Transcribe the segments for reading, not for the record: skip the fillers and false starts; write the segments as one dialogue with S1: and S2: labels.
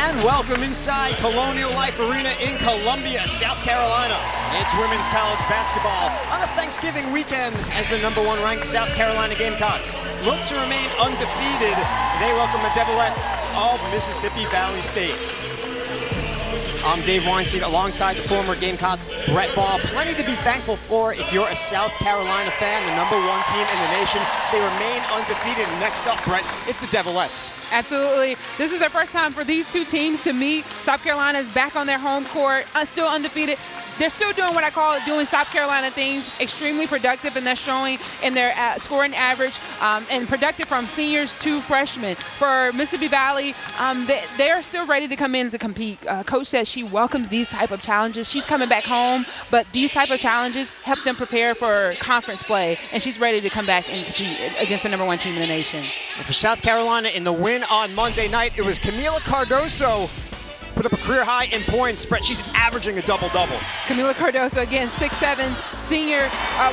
S1: And welcome inside Colonial Life Arena in Columbia, South Carolina. It's women's college basketball on a Thanksgiving weekend as the #1 ranked South Carolina Gamecocks look to remain undefeated. They welcome the Devilettes of Mississippi Valley State. I'm Dave Weinstein alongside the former Gamecock, Brett Ball. Plenty to be thankful for if you're a South Carolina fan, the #1 team in the nation. They remain undefeated. Next up, Brett, it's the Devilettes.
S2: Absolutely. This is the first time for these two teams to meet. South Carolina is back on their home court, still undefeated. They're still doing what I call doing South Carolina things, extremely productive, and that's showing in their scoring average, and productive from seniors to freshmen. For Mississippi Valley, they're still ready to come in to compete. Coach says she welcomes these type of challenges. She's coming back home, but these type of challenges help them prepare for conference play, and she's ready to come back and compete against the #1 team in the nation.
S1: And for South Carolina in the win on Monday night, it was Kamilla Cardoso put up a career high in points. Brett, she's averaging a double-double.
S2: Kamilla Cardoso, again, 6'7", senior.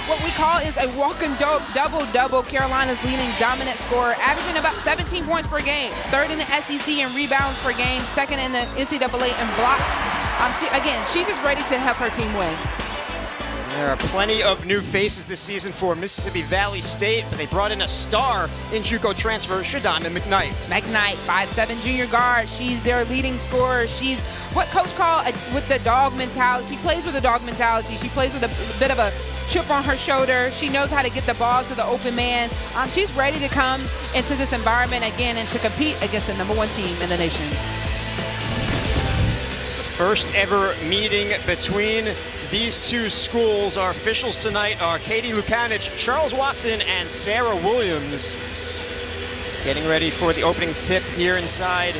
S2: What we call is a walking double-double. Carolina's leading dominant scorer, averaging about 17 points per game. Third in the SEC in rebounds per game, second in the NCAA in blocks. She's just ready to help her team win.
S1: There are plenty of new faces this season for Mississippi Valley State, but they brought in a star in JUCO transfer, Shadama McKnight.
S2: McKnight, 5'7" junior guard. She's their leading scorer. She's what coach called with the dog mentality. She plays with a dog mentality. She plays with a bit of a chip on her shoulder. She knows how to get the balls to the open man. She's ready to come into this environment again and to compete against the #1 team in the nation.
S1: It's the first ever meeting between these two schools. Our officials tonight are Katie Lukanich, Charles Watson, and Sarah Williams. Getting ready for the opening tip here inside.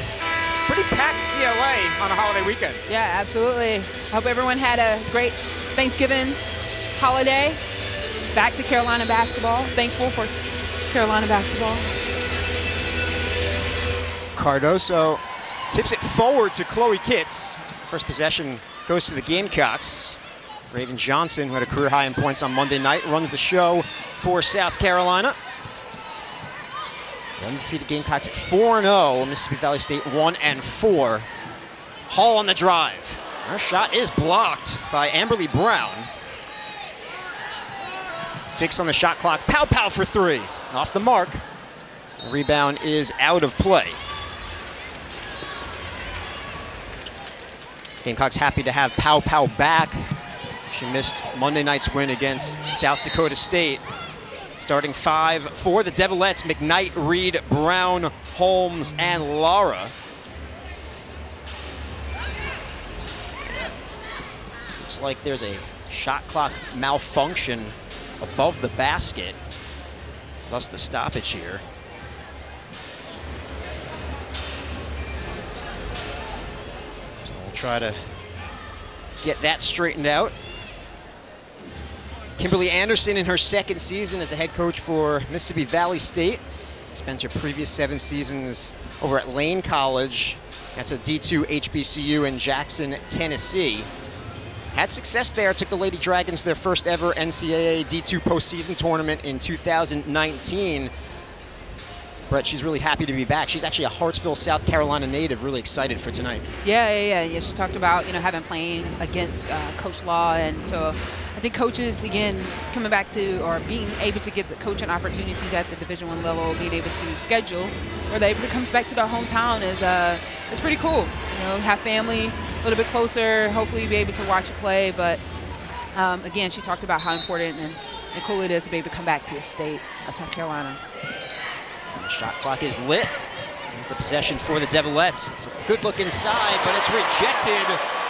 S1: Pretty packed CLA on a holiday weekend.
S2: Yeah, absolutely. Hope everyone had a great Thanksgiving holiday. Back to Carolina basketball. Thankful for Carolina basketball.
S1: Cardoso tips it forward to Chloe Kitts. First possession goes to the Gamecocks. Raven Johnson, who had a career high in points on Monday night, runs the show for South Carolina. The undefeated Gamecocks at 4-0. Mississippi Valley State 1-4. Hall on the drive. Her shot is blocked by Amberly Brown. 6 on the shot clock. Pow Pow for 3. Off the mark. The rebound is out of play. Gamecocks happy to have Pow Pow back. She missed Monday night's win against South Dakota State. Starting 5 for the Devilettes: McKnight, Reed, Brown, Holmes, and Lara. Looks like there's a shot clock malfunction above the basket, thus the stoppage here. So we'll try to get that straightened out. Kimberly Anderson in her second season as the head coach for Mississippi Valley State. Spent her previous 7 seasons over at Lane College. That's a D2 HBCU in Jackson, Tennessee. Had success there, took the Lady Dragons to their first ever NCAA D2 postseason tournament in 2019. Brett, she's really happy to be back. She's actually a Hartsville, South Carolina native, really excited for tonight.
S2: Yeah. She talked about, having playing against Coach Law, and so I think coaches, again, coming back to or being able to get the coaching opportunities at the Division I level, being able to schedule, or they're able to come back to their hometown is pretty cool. Have family a little bit closer, hopefully be able to watch it play. But again, she talked about how important and cool it is to be able to come back to the state of South Carolina.
S1: And the shot clock is lit. Here's the possession for the Devilettes. It's a good look inside, but it's rejected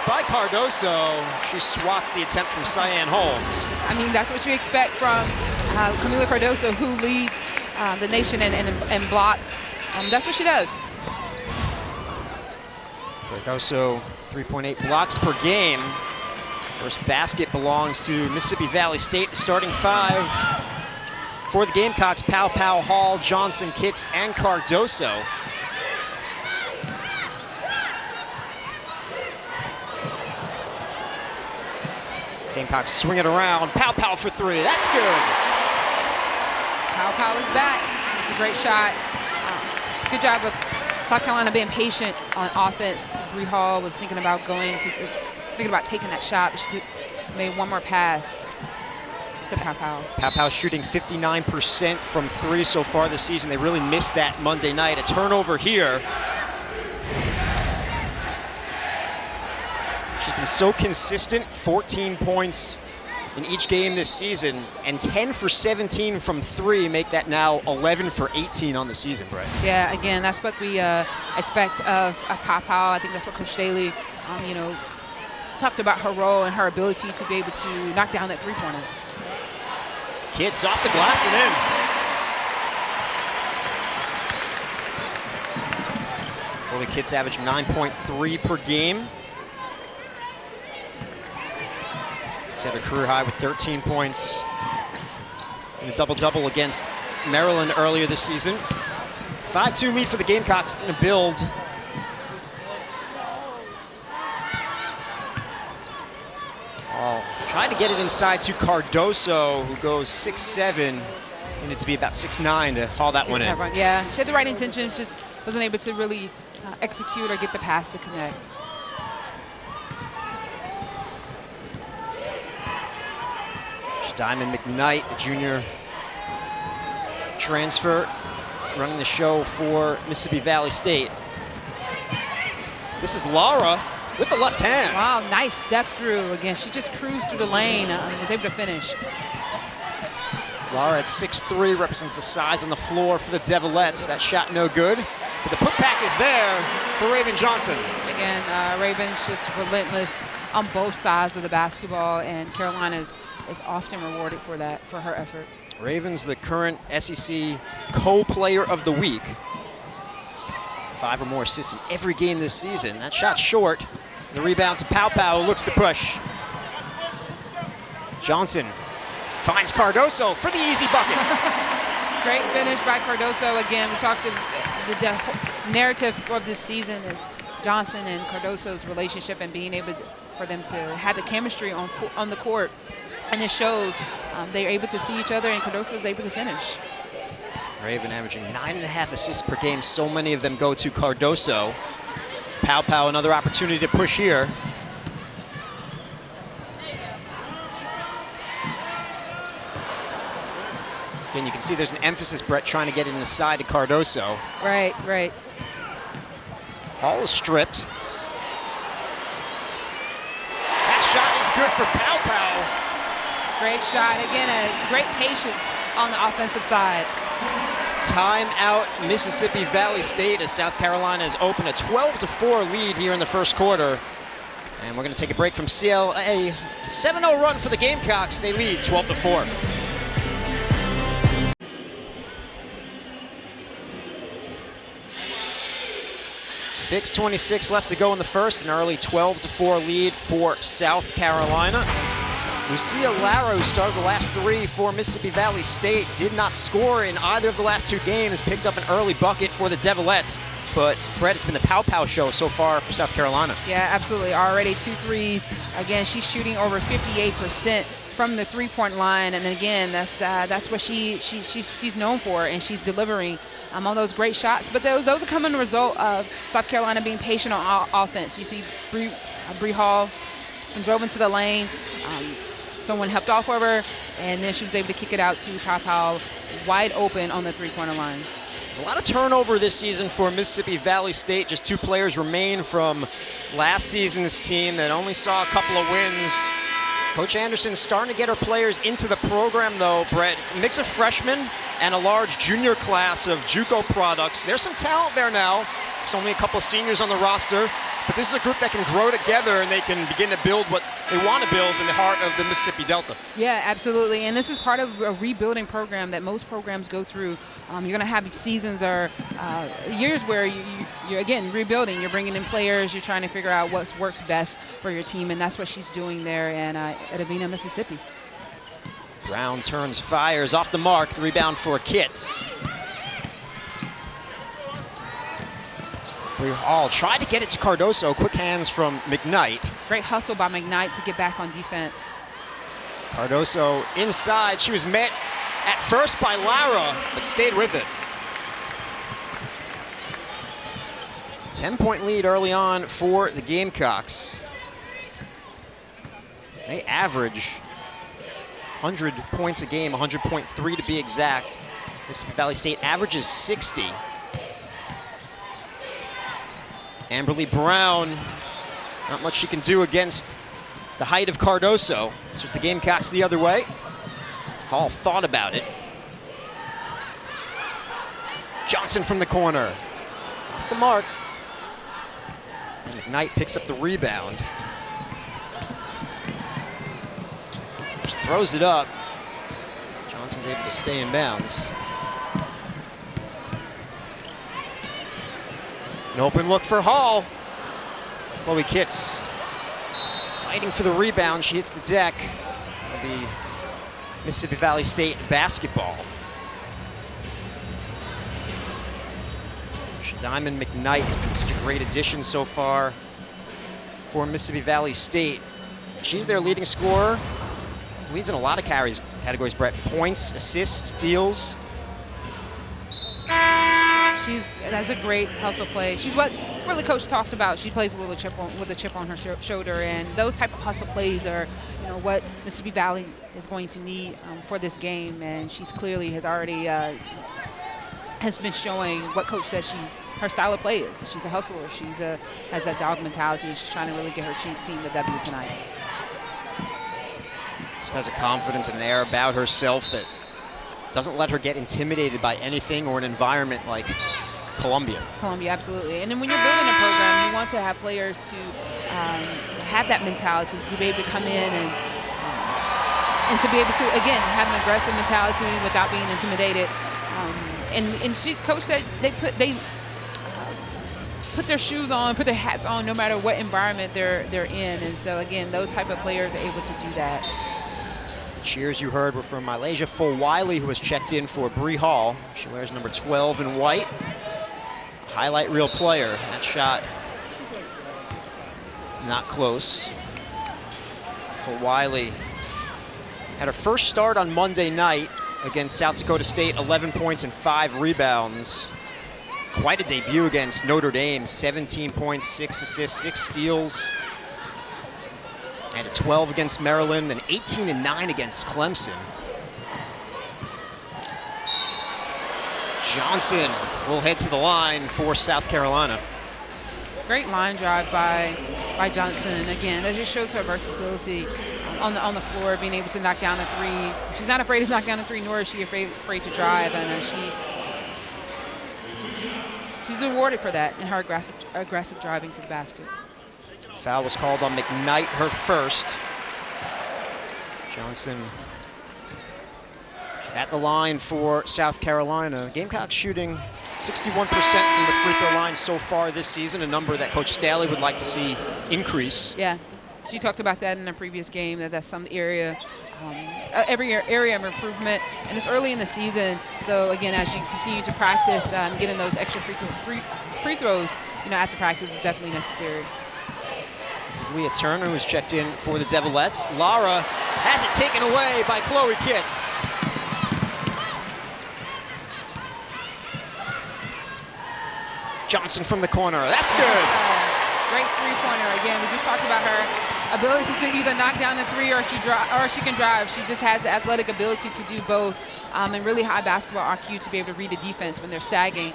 S1: by Cardoso. She swats the attempt from Cyan Holmes.
S2: That's what you expect from Kamilla Cardoso, who leads the nation in blocks. That's what she does.
S1: Cardoso, 3.8 blocks per game. First basket belongs to Mississippi Valley State. Starting 5 for the Gamecocks: Pow Pow, Hall, Johnson, Kitts, and Cardoso. Gamecocks swing it around. Pow Pow for 3. That's good.
S2: Pow Pow is back. It's a great shot. Good job of South Carolina being patient on offense. Bree Hall was thinking about taking that shot, but she made one more pass to Pow.
S1: Pow shooting 59% from 3 so far this season. They really missed that Monday night. A turnover here. She's been so consistent, 14 points in each game this season, and 10 for 17 from 3 make that now 11 for 18 on the season, Brett.
S2: Yeah, again, that's what we expect of Pow. I think that's what Coach Staley, talked about her role and her ability to be able to knock down that three-pointer.
S1: Kits off the glass and in. Well, the Kits average 9.3 per game. Set a career high with 13 points in a double-double against Maryland earlier this season. 5-2 lead for the Gamecocks in a build. Oh, trying to get it inside to Cardoso, who goes 6'7". Needed to be about 6'9" to haul that one in.
S2: Yeah, she had the right intentions, just wasn't able to really execute or get the pass to connect.
S1: Diamond McKnight, the junior transfer, running the show for Mississippi Valley State. This is Lara with the left hand.
S2: Wow, nice step through. Again, she just cruised through the lane and was able to finish.
S1: Lara at 6'3", represents the size on the floor for the Devilettes. That shot no good, but the putback is there for Raven Johnson.
S2: Again, Raven's just relentless on both sides of the basketball, and Carolina's is often rewarded for that, for her effort.
S1: Raven's the current SEC co-player of the week. 5 or more assists in every game this season. That shot short. The rebound to Pow, looks to push. Johnson finds Cardoso for the easy bucket.
S2: Great finish by Cardoso. Again, we talked the narrative of this season is Johnson and Cardoso's relationship and being able for them to have the chemistry on the court. And it shows they're able to see each other, and Cardoso is able to finish.
S1: Raven averaging 9.5 assists per game. So many of them go to Cardoso. Pow, another opportunity to push here. Again, you can see there's an emphasis, Brett, trying to get it inside to Cardoso.
S2: Right.
S1: Ball is stripped. That shot is good for Pow.
S2: Great shot. Again, a great patience on the offensive side.
S1: Timeout, Mississippi Valley State, as South Carolina has opened a 12-4 lead here in the first quarter. And we're going to take a break from CLA. 7-0 run for the Gamecocks. They lead 12-4. .6:26 left to go in the first, an early 12-4 lead for South Carolina. Lucia Lara, who started the last 3 for Mississippi Valley State, did not score in either of the last 2 games, picked up an early bucket for the Devilettes. But, Brett, it's been the Pow show so far for South Carolina.
S2: Yeah, absolutely. Already 2 threes. Again, she's shooting over 58% from the three-point line. And again, that's what she's known for, and she's delivering on those great shots. But those are coming as a result of South Carolina being patient on offense. You see Bree Hall drove into the lane. Someone helped off of her, and then she was able to kick it out to Pow wide open on the three-pointer line.
S1: There's a lot of turnover this season for Mississippi Valley State. Just 2 players remain from last season's team that only saw a couple of wins. Coach Anderson's starting to get her players into the program, though, Brett. It's a mix of freshmen and a large junior class of JUCO products. There's some talent there now. There's only a couple of seniors on the roster. But this is a group that can grow together, and they can begin to build what they want to build in the heart of the Mississippi Delta.
S2: Yeah, absolutely. And this is part of a rebuilding program that most programs go through. You're going to have seasons or years where you're, again, rebuilding. You're bringing in players. You're trying to figure out what works best for your team, and that's what she's doing there at Te-Hina, Mississippi.
S1: Brown turns, fires off the mark. The rebound for Kits. Hall tried to get it to Cardoso. Quick hands from McKnight.
S2: Great hustle by McKnight to get back on defense.
S1: Cardoso inside. She was met at first by Lara, but stayed with it. 10-point lead early on for the Gamecocks. They average 100 points a game, 100.3 to be exact. Mississippi Valley State averages 60. Amberly Brown, not much she can do against the height of Cardoso. This was the Gamecocks the other way. Hall thought about it. Johnson from the corner. Off the mark. And McKnight picks up the rebound. Just throws it up. Johnson's able to stay in bounds. An open look for Hall. Chloe Kitts fighting for the rebound. She hits the deck. It'll be Mississippi Valley State basketball. Diamond McKnight has been such a great addition so far for Mississippi Valley State. She's their leading scorer. Leads in a lot of categories, Brett. Points, assists, steals.
S2: She has a great hustle play. She's what really Coach talked about. She plays a little chip with a chip on her shoulder, and those type of hustle plays are, what Mississippi Valley is going to need for this game. And she's clearly has been showing what Coach said her style of play is. She's a hustler. Has that dog mentality. She's trying to really get her team the W tonight.
S1: Just has a confidence and an air about herself that doesn't let her get intimidated by anything or an environment like Columbia.
S2: Columbia, absolutely. And then when you're building a program, you want to have players to have that mentality, to be able to come in and to be able to, again, have an aggressive mentality without being intimidated. Coach said they put their shoes on, put their hats on, no matter what environment they're in. And so again, those type of players are able to do that.
S1: Cheers you heard were from Malaysia Fulwiley, who has checked in for Bree Hall. She wears number 12 in white. Highlight reel player. That shot not close. Fulwiley had her first start on Monday night against South Dakota State, 11 points and 5 rebounds. Quite a debut against Notre Dame, 17 points, 6 assists, 6 steals. And a 12 against Maryland, then 18 and 9 against Clemson. Johnson will head to the line for South Carolina.
S2: Great line drive by Johnson. Again, that just shows her versatility on the floor, being able to knock down a three. She's not afraid to knock down a three, nor is she afraid to drive. And she's rewarded for that in her aggressive driving to the basket.
S1: Foul was called on McKnight, her first. Johnson at the line for South Carolina. Gamecocks shooting 61% from the free throw line so far this season, a number that Coach Staley would like to see increase.
S2: Yeah, she talked about that in a previous game, that's some area, every area of improvement, and it's early in the season. So again, as you continue to practice, getting those extra free throws, after practice is definitely necessary.
S1: This is Leah Turner, who's checked in for the Devilettes. Lara has it taken away by Chloe Kitts. Johnson from the corner, that's good.
S2: Great three-pointer. Again, we just talked about her ability to either knock down the three or she can drive. She just has the athletic ability to do both, and really high basketball IQ to be able to read the defense when they're sagging.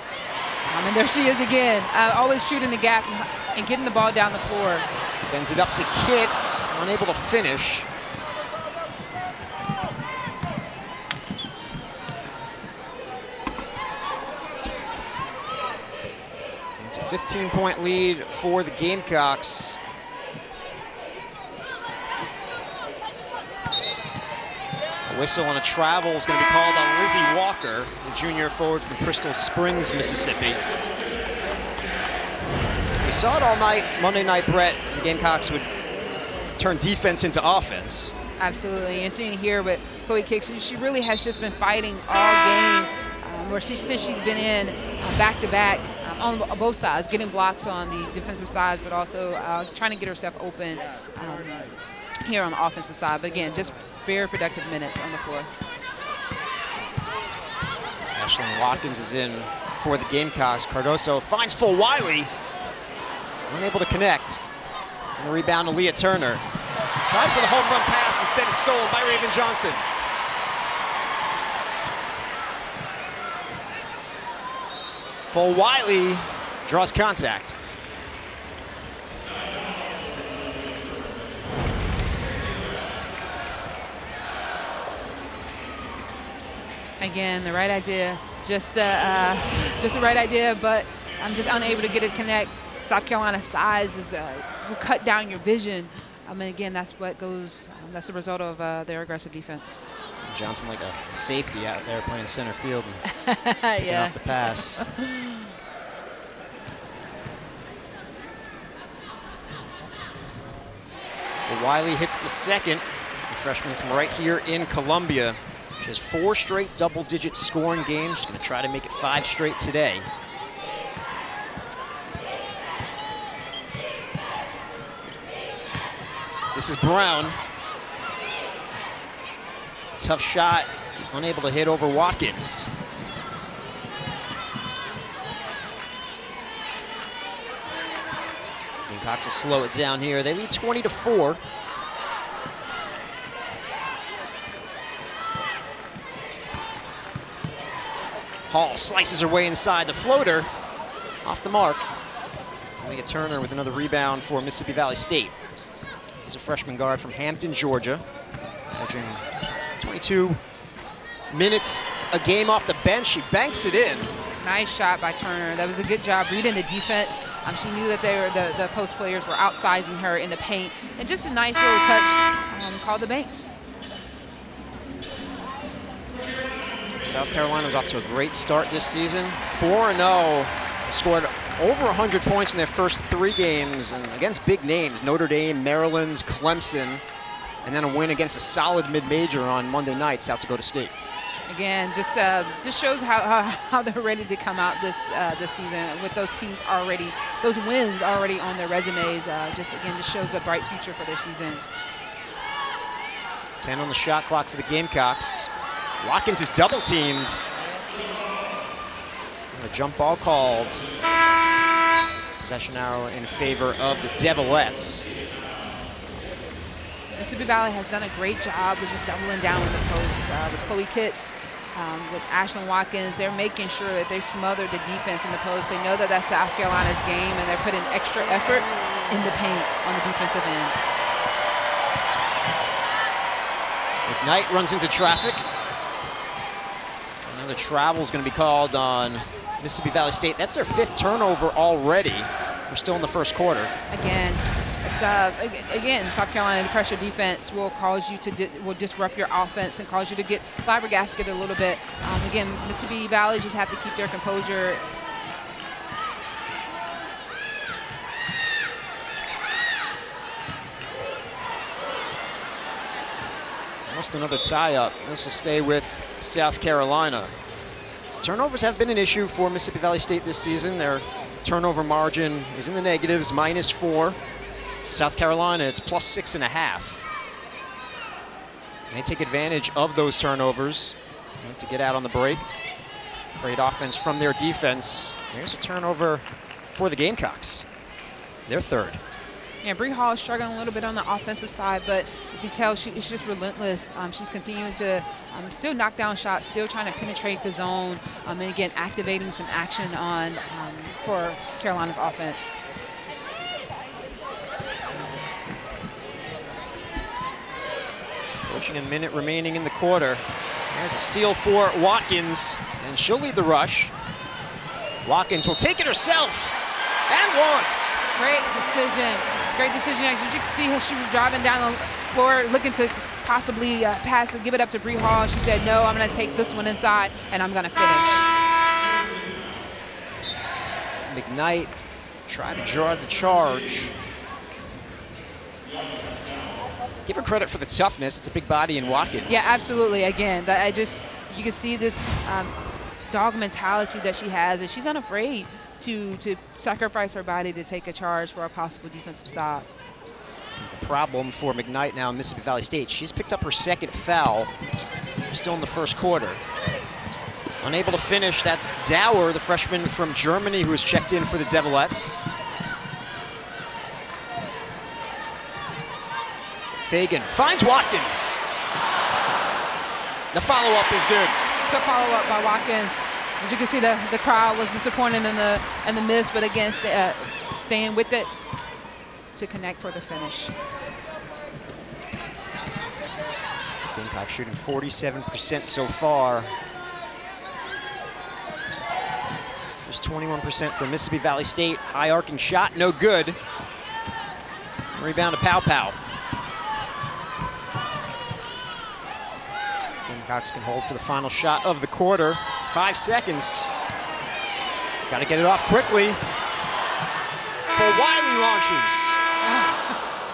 S2: And there she is again, always shooting the gap and getting the ball down the floor.
S1: Sends it up to Kitts, unable to finish. It's a 15-point lead for the Gamecocks. A whistle on a travel is going to be called on Lizzie Walker, the junior forward from Crystal Springs, Mississippi. We saw it all night, Monday night, Brett. The Gamecocks would turn defense into offense.
S2: Absolutely. You're seeing here with Chloe Kitts, she really has just been fighting all game, since she's been in back-to-back on both sides, getting blocks on the defensive sides, but also trying to get herself open here on the offensive side. But again, just very productive minutes on the floor.
S1: Ashlyn Watkins is in for the Gamecocks. Cardoso finds Fulwiley. unable to connect. And the rebound to Leah Turner. Tried for the home run pass, instead it's stolen by Raven Johnson. Fulwiley draws contact.
S2: Again, the right idea, just the right idea, but I'm just unable to get it to connect. South Carolina's size is will cut down your vision. I mean, again, that's what goes. That's the result of their aggressive defense.
S1: Johnson like a safety out there playing center field and picking off the pass. Wiley hits the second. The freshman from right here in Columbia. She has 4 straight double-digit scoring games. She's going to try to make it 5 straight today. This is Brown. Tough shot, unable to hit over Watkins. Gamecocks will slow it down here. They lead 20-4. Hall slices her way inside. The floater off the mark. Leah Turner with another rebound for Mississippi Valley State. He's a freshman guard from Hampton, Georgia, averaging 22 minutes a game off the bench. She banks it in.
S2: Nice shot by Turner. That was a good job reading the defense. She knew that the post players were outsizing her in the paint. And just a nice little touch called the banks.
S1: South Carolina's off to a great start this season. 4-0. Scored over 100 points in their first 3 games and against big names, Notre Dame, Maryland, Clemson, and then a win against a solid mid-major on Monday night, South Dakota State.
S2: Again, just shows how they're ready to come out this season with those teams already, those wins already on their resumes. Just shows a bright future for their season.
S1: 10 on the shot clock for the Gamecocks. Watkins is double teamed. And a jump ball called. Possession arrow in favor of the Devilettes.
S2: Mississippi Valley has done a great job with just doubling down with the posts. With Chloe Kitts, with Ashlyn Watkins, they're making sure that they smother the defense in the post. They know that that's South Carolina's game, and they're putting extra effort in the paint on the defensive end.
S1: McKnight runs into traffic. Another travel is going to be called on Mississippi Valley State. That's their 5th turnover already. We're still in the first quarter.
S2: Again, South Carolina, the pressure defense will cause you to will disrupt your offense and cause you to get flabbergasted a little bit. Again, Mississippi Valley just have to keep their composure.
S1: Almost another tie-up. This will stay with South Carolina. Turnovers have been an issue for Mississippi Valley State this season. Their turnover margin is in the negatives, -4. South Carolina, it's +6.5. They take advantage of those turnovers to get out on the break. Great offense from their defense. Here's a turnover for the Gamecocks. Their 3rd.
S2: Yeah, Bree Hall is struggling a little bit on the offensive side, but you can tell she's just relentless. She's continuing to still knock down shots, still trying to penetrate the zone, and again, activating some action on for Carolina's offense.
S1: Approaching a minute remaining in the quarter. There's a steal for Watkins, and she'll lead the rush. Watkins will take it herself, and one.
S2: Great decision. Great decision. As you can see, how she was driving down the floor, looking to possibly pass and give it up to Bree Hall. She said, no, I'm going to take this one inside, and I'm going to finish.
S1: McKnight tried to draw the charge. Give her credit for the toughness. It's a big body in Watkins.
S2: Yeah, absolutely. Again, you can see this dog mentality that she has, and she's unafraid to sacrifice her body to take a charge for a possible defensive stop.
S1: The problem for McKnight now in Mississippi Valley State, she's picked up her 2nd foul. We're still in the first quarter. Unable to finish, that's Dower, the freshman from Germany who has checked in for the Devilettes. Fagan finds Watkins. The follow-up is good.
S2: Good follow-up by Watkins. As you can see, the crowd was disappointed in the miss, but again, staying with it to connect for the finish.
S1: Gamecock shooting 47% so far. There's 21% for Mississippi Valley State. High arcing shot, no good. Rebound to Pow Pow. Gamecocks can hold for the final shot of the quarter. 5 seconds. Got to get it off quickly. Fulwiley launches.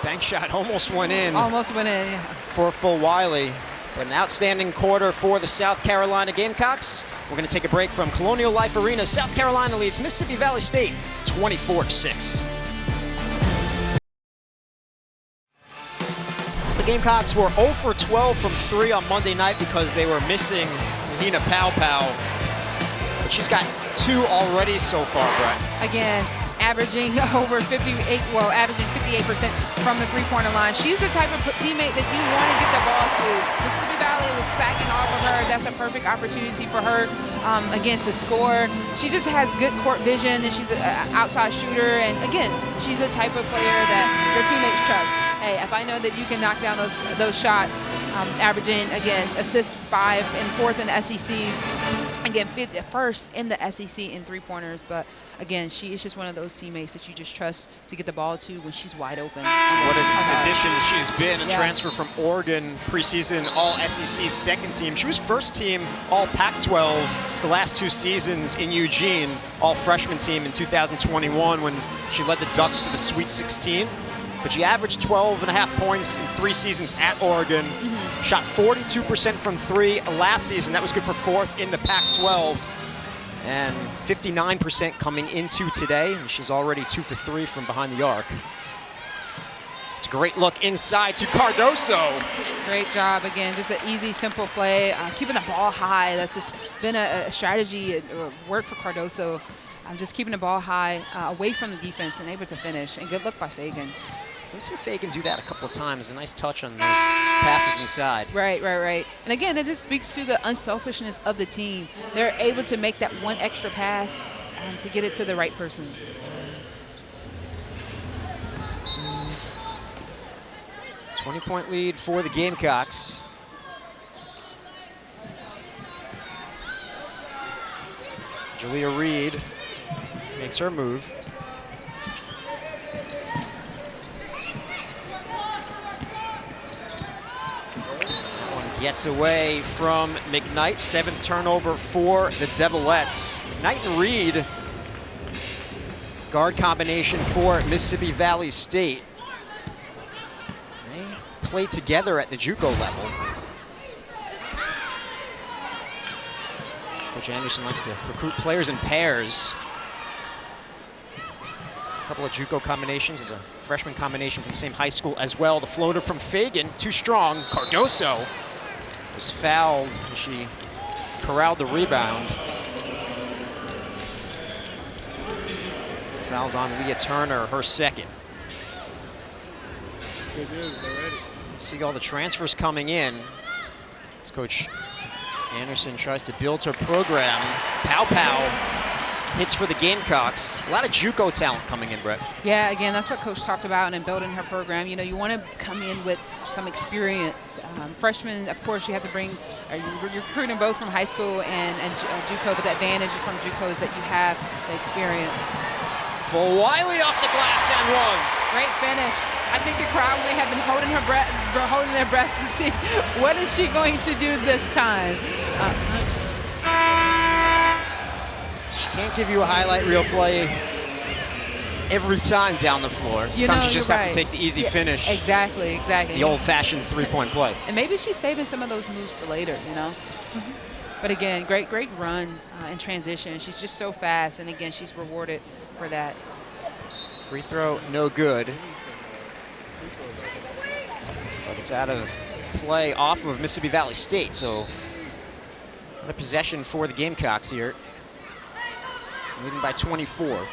S1: Bank shot almost went in.
S2: Almost went in, yeah.
S1: For Fulwiley. But an outstanding quarter for the South Carolina Gamecocks. We're going to take a break from Colonial Life Arena. South Carolina leads Mississippi Valley State 24-6. The Gamecocks were 0 for 12 from 3 on Monday night because they were missing Te-Hina Pow Pow. But she's got 2 already so far, Brett.
S2: Again, averaging over 58%, well, averaging 58% from the three-pointer line. She's the type of teammate that you want to get the ball to. Mississippi Valley was sagging off of her. That's a perfect opportunity for her, again, to score. She just has good court vision, and she's an outside shooter. And again, she's a type of player that your teammates trust. Hey, if I know that you can knock down those shots, averaging, again, assists 5 and 4th in the SEC. Again, 1st in the SEC in three-pointers, but again, she is just one of those teammates that you just trust to get the ball to when she's wide open.
S1: What an addition she's been, a transfer from Oregon, preseason All-SEC second team. She was first team All-Pac-12 the last 2 seasons in Eugene, All-Freshman team in 2021 when she led the Ducks to the Sweet 16. But she averaged 12.5 points in 3 seasons at Oregon. Shot 42% from 3 last season. That was good for 4th in the Pac-12. And 59% coming into today. And she's already 2 for 3 from behind the arc. It's a great look inside to Cardoso.
S2: Great job, again, just an easy, simple play. Keeping the ball high, that's just been a strategy, work for Cardoso. Just keeping the ball high, away from the defense and able to finish. And good look by Fagan.
S1: We've seen Fagan do that a couple of times. A nice touch on those passes inside.
S2: Right. And again, it just speaks to the unselfishness of the team. They're able to make that one extra pass to get it to the right person.
S1: Mm. 20-point lead for the Gamecocks. Jalea Reed makes her move. Gets away from McKnight. 7th turnover for the Devilettes. McKnight and Reed, guard combination for Mississippi Valley State. They played together at the JUCO level. Coach Anderson likes to recruit players in pairs. A couple of JUCO combinations as a freshman combination from the same high school as well. The floater from Fagan, too strong. Cardoso was fouled as she corralled the rebound. Fouls on Leah Turner, her second. See all the transfers coming in as Coach Anderson tries to build her program. Pow Pow hits for the Gamecocks. A lot of JUCO talent coming in, Brett.
S2: Yeah, again, that's what Coach talked about and building her program. You know, you want to come in with some experience. Freshmen, of course, you have to bring, you're recruiting both from high school and JUCO, but the advantage from JUCO is that you have the experience.
S1: Fulwiley off the glass and one.
S2: Great finish. I think the crowd may have been holding their breath to see what is she going to do this time.
S1: Can't give you a highlight reel play every time down the floor. Sometimes you just have to take the easy finish.
S2: Exactly.
S1: The old-fashioned three-point play.
S2: And maybe she's saving some of those moves for later, you know? But again, great run in transition. She's just so fast, and again, she's rewarded for that.
S1: Free throw, no good. But it's out of play off of Mississippi Valley State, so another possession for the Gamecocks here. Leading by 24.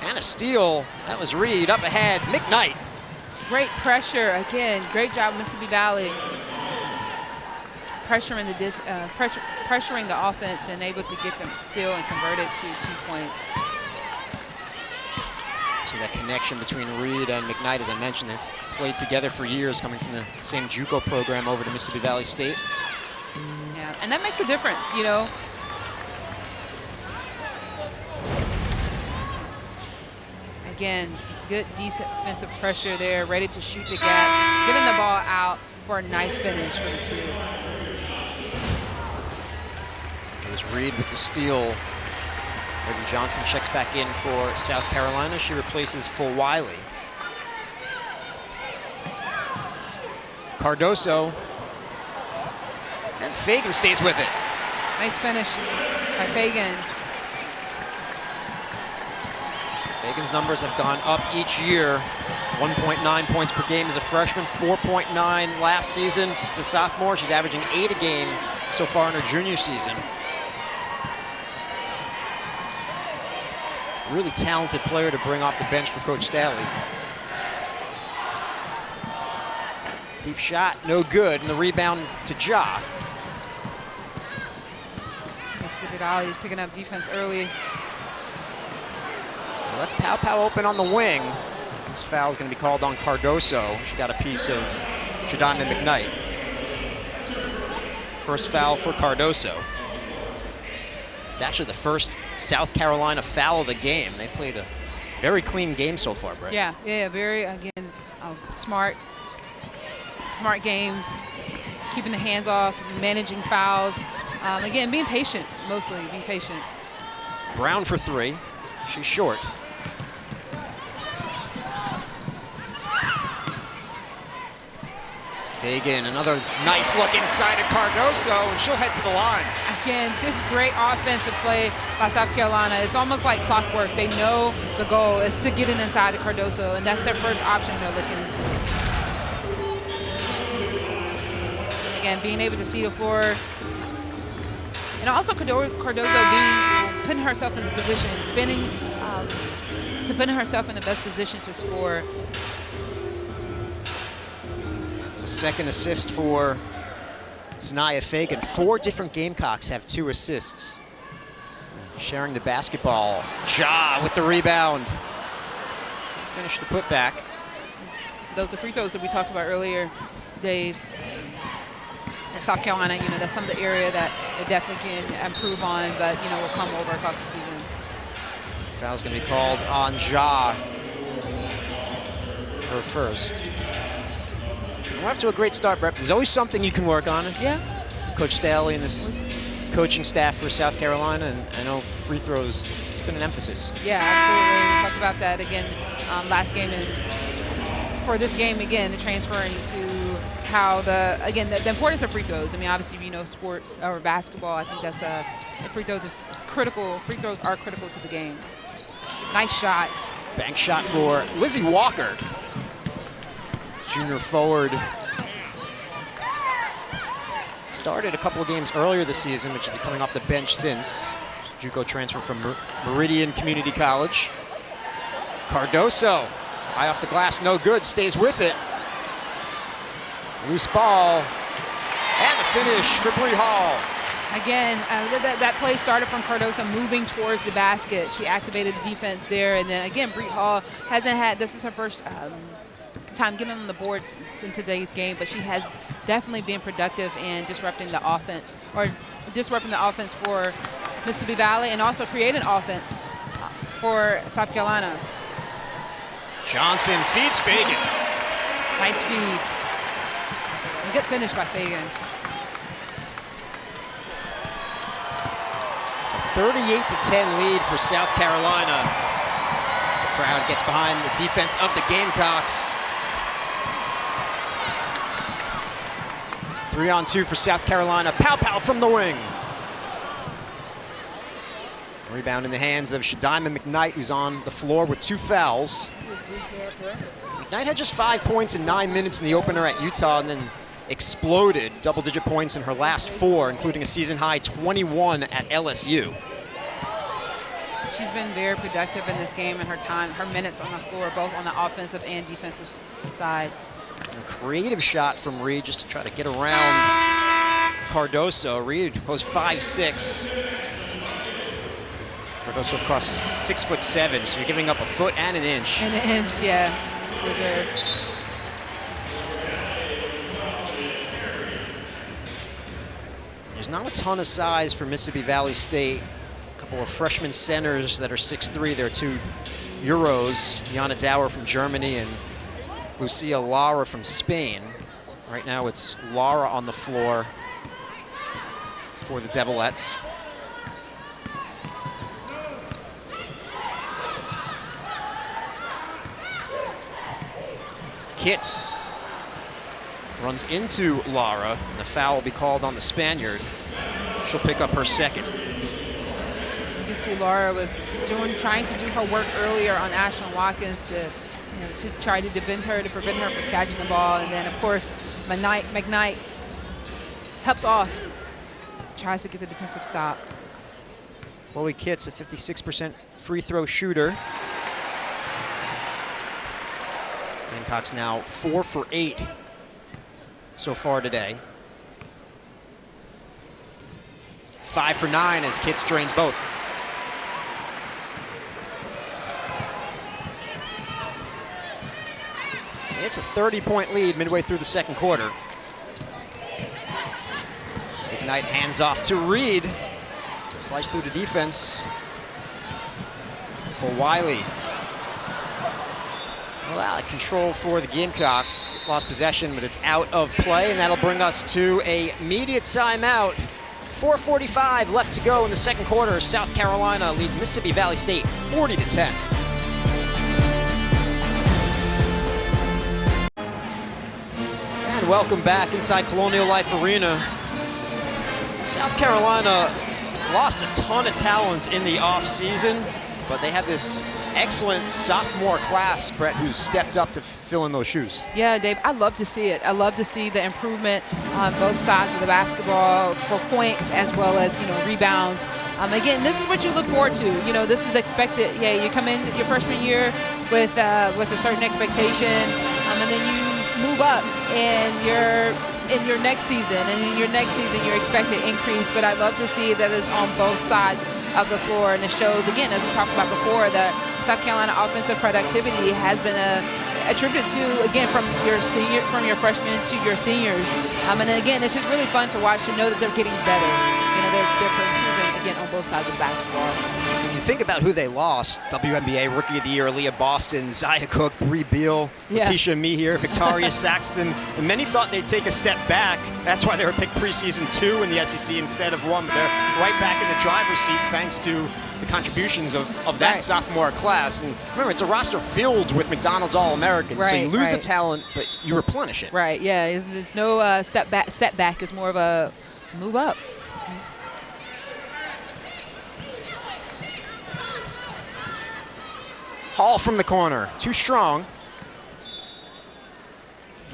S1: And a steal. That was Reed up ahead. McKnight.
S2: Great pressure again. Great job, Mississippi Valley. Pressuring the offense and able to get them still and convert it to 2 points.
S1: So that connection between Reed and McKnight, as I mentioned, they've played together for years, coming from the same JUCO program over to Mississippi Valley State.
S2: Yeah, and that makes a difference, you know. Again, good defensive pressure there, ready to shoot the gap, getting the ball out for a nice finish for the 2.
S1: It was Reed with the steal. Raven Johnson checks back in for South Carolina. She replaces Fulwiley. Cardoso. And Fagan stays with it.
S2: Nice finish by Fagan.
S1: Fagan's numbers have gone up each year. 1.9 points per game as a freshman, 4.9 last season. As a sophomore, she's averaging 8 a game so far in her junior season. Really talented player to bring off the bench for Coach Staley. Deep shot, no good, and the rebound to Ja.
S2: Mississippi Valley is picking up defense early.
S1: Left Pow open on the wing. This foul is going to be called on Cardoso. She got a piece of Shadima McKnight. First foul for Cardoso. It's actually the first South Carolina foul of the game. They've played a very clean game so far, Brett.
S2: Yeah, very, again, smart game, keeping the hands off, managing fouls. Again, being patient, mostly being patient.
S1: Brown for 3. She's short. Fagan, another nice look inside of Cardoso, and she'll head to the line.
S2: Again, just great offensive play by South Carolina. It's almost like clockwork. They know the goal is to get it inside of Cardoso, and that's their first option they're looking into. Again, being able to see the floor. And also Cardoso putting herself in this position, putting herself in the best position to score.
S1: It's the second assist for Sanaya Fagan. 4 different Gamecocks have 2 assists. Sharing the basketball. Ja with the rebound. Finish the putback.
S2: Those are free throws that we talked about earlier, Dave. In South Carolina, you know, that's some of the area that they definitely can improve on, but, you know, will come over across the season.
S1: Foul's going to be called on Ja. Her first. We're off to a great start, Brett. There's always something you can work on.
S2: Yeah.
S1: Coach Staley and this coaching staff for South Carolina, and I know free throws, it's been an emphasis.
S2: Yeah, absolutely. We talked about that again last game, and for this game again, transferring to how the importance of free throws. I mean, obviously, you know, sports or basketball, I think that's the free throws is critical. Free throws are critical to the game. Nice shot.
S1: Bank shot for Lizzie Walker. Junior forward. Started a couple of games earlier this season, but she'll be coming off the bench since. JUCO transfer from Meridian Community College. Cardoso, high off the glass, no good, stays with it. Loose ball, and the finish for Bree Hall.
S2: Again, that play started from Cardoso moving towards the basket. She activated the defense there, and then again, Bree Hall this is her first time getting on the board in today's game, but she has definitely been productive in disrupting the offense for Mississippi Valley, and also creating offense for South Carolina.
S1: Johnson feeds Fagan.
S2: Nice feed. And good finish by Fagan.
S1: It's a 38-10 lead for South Carolina. The crowd gets behind the defense of the Gamecocks. 3-on-2 for South Carolina. Pow from the wing. Rebound in the hands of Shadima McKnight, who's on the floor with 2 fouls. McKnight had just 5 points in 9 minutes in the opener at Utah, and then exploded double-digit points in her last 4, including a season-high 21 at LSU.
S2: She's been very productive in this game and her minutes on the floor, both on the offensive and defensive side.
S1: A creative shot from Reed just to try to get around Cardoso. Reed goes 5'6". Cardoso, of course, 6'7", so you're giving up a foot and an inch.
S2: And an inch, yeah. Reserve.
S1: There's not a ton of size for Mississippi Valley State. A couple of freshman centers that are 6'3". They're 2 Euros. Jana Dauer from Germany and Lucia Lara from Spain. Right now it's Lara on the floor for the Devilettes. Kitts runs into Lara, and the foul will be called on the Spaniard. She'll pick up her second.
S2: You can see Lara was trying to do her work earlier on Ashlyn Watkins to try to defend her, to prevent her from catching the ball. And then, of course, McKnight helps off, tries to get the defensive stop.
S1: Chloe Kitts, a 56% free throw shooter. Gamecocks now 4 for 8 so far today. 5 for 9 as Kitts drains both. It's a 30-point lead midway through the second quarter. McKnight hands off to Reed. Slice through the defense. Fulwiley. Well, control for the Gamecocks. Lost possession, but it's out of play, and that'll bring us to a immediate timeout. 4:45 left to go in the second quarter. South Carolina leads Mississippi Valley State 40-10. And welcome back inside Colonial Life Arena. South Carolina lost a ton of talent in the offseason, but they have this excellent sophomore class, Brett, who's stepped up to fill in those shoes.
S2: Yeah, Dave, I love to see it. I love to see the improvement on both sides of the basketball for points as well as, rebounds. Again, this is what you look forward to. This is expected. Yeah, you come in your freshman year with a certain expectation, and then you move up and you're in your next season, and in your next season you're expected to increase. But I love to see that it's on both sides of the floor, and it shows, again, as we talked about before, that South Carolina offensive productivity has been attributed to, again, from your freshmen to your seniors. And again, it's just really fun to watch to know that they're getting better. They're improving, again, on both sides of the basketball.
S1: When you think about who they lost, WNBA Rookie of the Year, Leah Boston, Zaya Cook, Bree Beal, Letitia Mehier, Victoria Saxton, and many thought they'd take a step back. That's why they were picked preseason 2 in the SEC instead of 1, but they're right back in the driver's seat thanks to the contributions of that sophomore class. And remember, it's a roster filled with McDonald's All-Americans, so you lose the talent, but you replenish it.
S2: Right, yeah, there's no setback. It's more of a move up.
S1: Hall from the corner, too strong.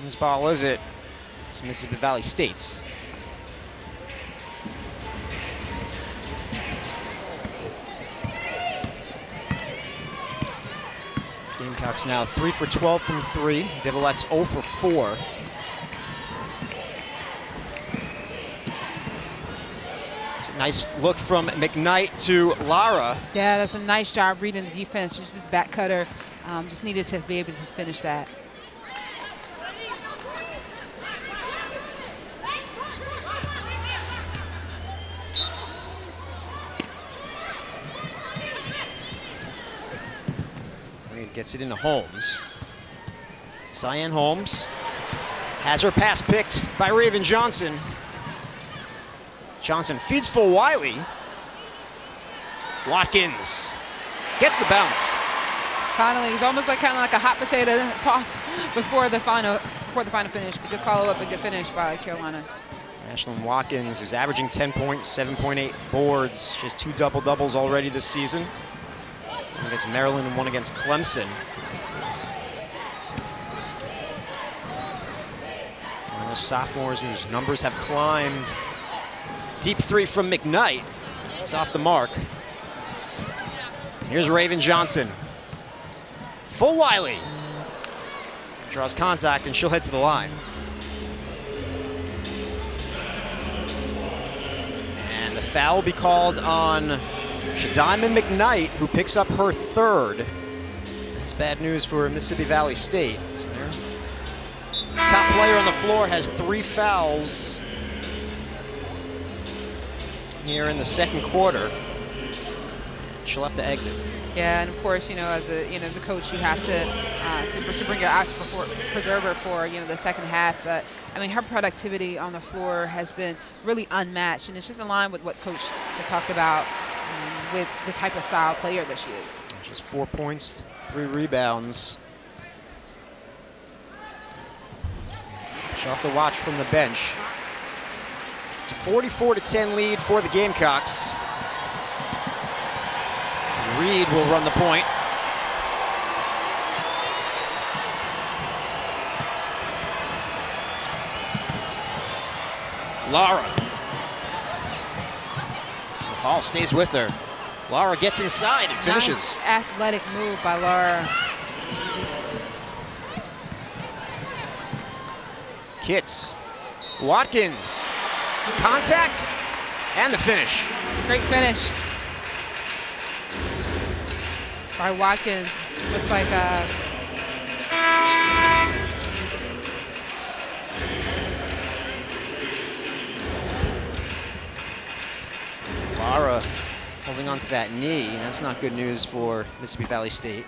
S1: Whose ball is it? It's Mississippi Valley State's. Gamecocks now 3 for 12 from 3. Devilettes 0 for 4. It's a nice look from McKnight to Lara.
S2: Yeah, that's a nice job reading the defense. Just his back cutter. Just needed to be able to finish that.
S1: Gets it into Holmes. Cyan Holmes has her pass picked by Raven Johnson. Johnson feeds Fulwiley. Watkins gets the bounce.
S2: Finally, it's almost kind of like a hot potato toss before the final finish. Good follow-up and good finish by Carolina.
S1: Ashlyn Watkins, who's averaging 10 points, 7.8 boards. She has 2 double-doubles already this season. One against Maryland and one against Clemson. One of those sophomores whose numbers have climbed. Deep 3 from McKnight. It's off the mark. Here's Raven Johnson. Fulwiley draws contact, and she'll head to the line. And the foul will be called on Shadiman McKnight, who picks up her third. That's bad news for Mississippi Valley State. So their top player on the floor has 3 fouls here in the second quarter. She'll have to exit.
S2: Yeah, and of course, as a coach, you have to bring her out to preserve her for the second half. But I mean, her productivity on the floor has been really unmatched, and it's just in line with what Coach has talked about with the type of style player that she is.
S1: Just 4 points, 3 rebounds. She'll have to watch from the bench. It's a 44-10 lead for the Gamecocks. Reed will run the point. Lara. Hall stays with her. Lara gets inside and finishes.
S2: Nice athletic move by Lara.
S1: Kits. Watkins. Contact and the finish.
S2: Great finish by Watkins. Looks like
S1: Lara holding on to that knee. That's not good news for Mississippi Valley State.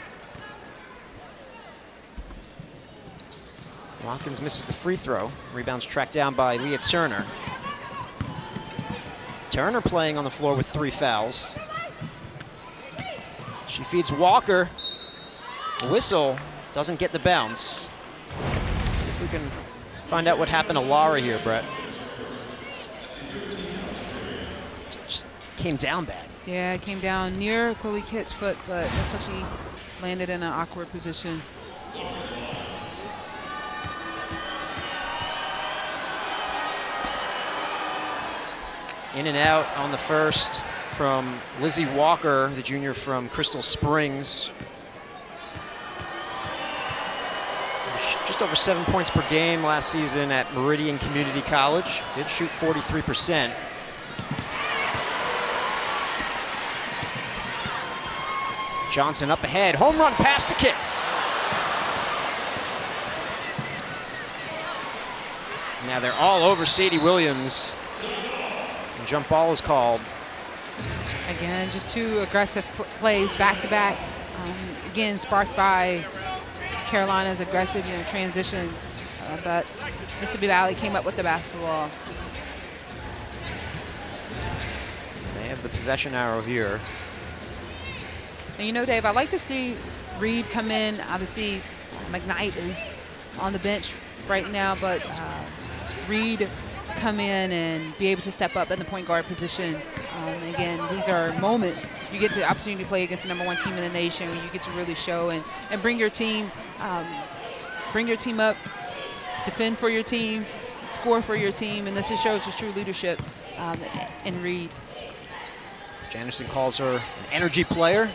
S1: Watkins misses the free throw. Rebounds tracked down by Leah Turner. Turner playing on the floor with 3 fouls. She feeds Walker. Whistle doesn't get the bounce. Let's see if we can find out what happened to Lara here, Brett. Just came down bad.
S2: Yeah, it came down near Chloe Kitt's foot, but looks like she landed in an awkward position.
S1: In and out on the first from Lizzie Walker, the junior from Crystal Springs. Just over 7 points per game last season at Meridian Community College. Did shoot 43%. Johnson up ahead, home run pass to Kits. Now they're all over Sadie Williams. And jump ball is called.
S2: Again, just 2 aggressive plays back to back. Again, sparked by Carolina's aggressive, transition. But Mississippi Valley came up with the basketball.
S1: They have the possession arrow here.
S2: And Dave, I'd like to see Reed come in. Obviously, McKnight is on the bench right now, but Reed come in and be able to step up in the point guard position. Again, these are moments you get the opportunity to play against the #1 team in the nation, where you get to really show and bring your team up, defend for your team, score for your team, and this just shows just true leadership in Reed.
S1: Janderson calls her an energy player,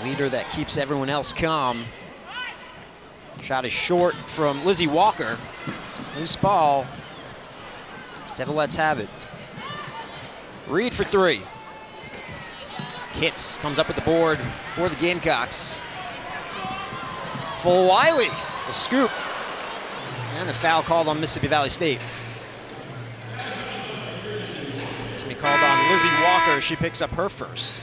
S1: leader that keeps everyone else calm. Shot is short from Lizzie Walker. Loose ball. Devilettes have it. Reed for 3. Kits comes up with the board for the Gamecocks. Fulwiley, the scoop. And the foul called on Mississippi Valley State. It's going to be called on Lizzie Walker. She picks up her first.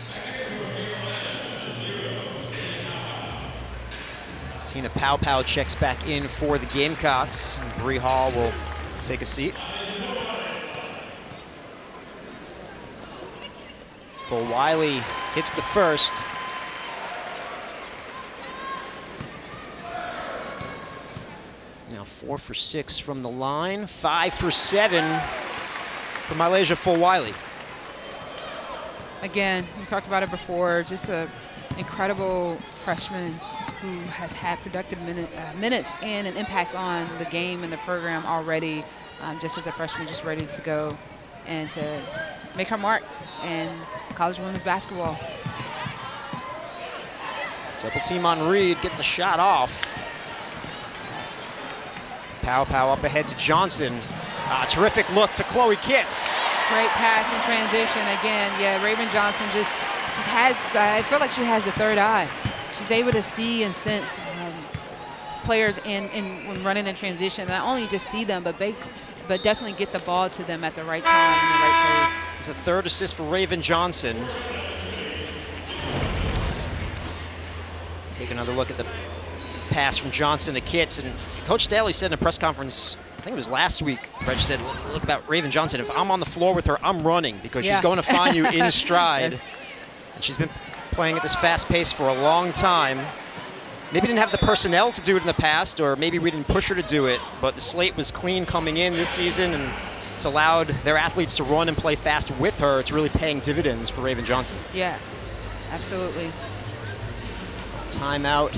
S1: Tina Pow checks back in for the Gamecocks. And Bree Hall will take a seat. Fulwiley hits the first. Now 4 for 6 from the line, 5 for 7 for Malaysia Fulwiley.
S2: Again, we talked about it before, just an incredible freshman who has had productive minutes and an impact on the game and the program already, just as a freshman, just ready to go and to make her mark in college women's basketball.
S1: Double team on Reed, gets the shot off. Pow up ahead to Johnson. Terrific look to Chloe Kitts.
S2: Great pass in transition again. Yeah, Raven Johnson just has, I feel like she has the third eye. She's able to see and sense players when running in transition. Not only just see them, but definitely get the ball to them at the right time in the right place.
S1: It's a third assist for Raven Johnson. Take another look at the pass from Johnson to Kitts, and Coach Staley said in a press conference, I think it was last week, Reg said, look about Raven Johnson, if I'm on the floor with her, I'm running, because she's going to find you in stride. Yes. And she's been playing at this fast pace for a long time. Maybe didn't have the personnel to do it in the past, or maybe we didn't push her to do it, but the slate was clean coming in this season, and it's allowed their athletes to run and play fast with her. It's really paying dividends for Raven Johnson.
S2: Yeah, absolutely.
S1: Timeout.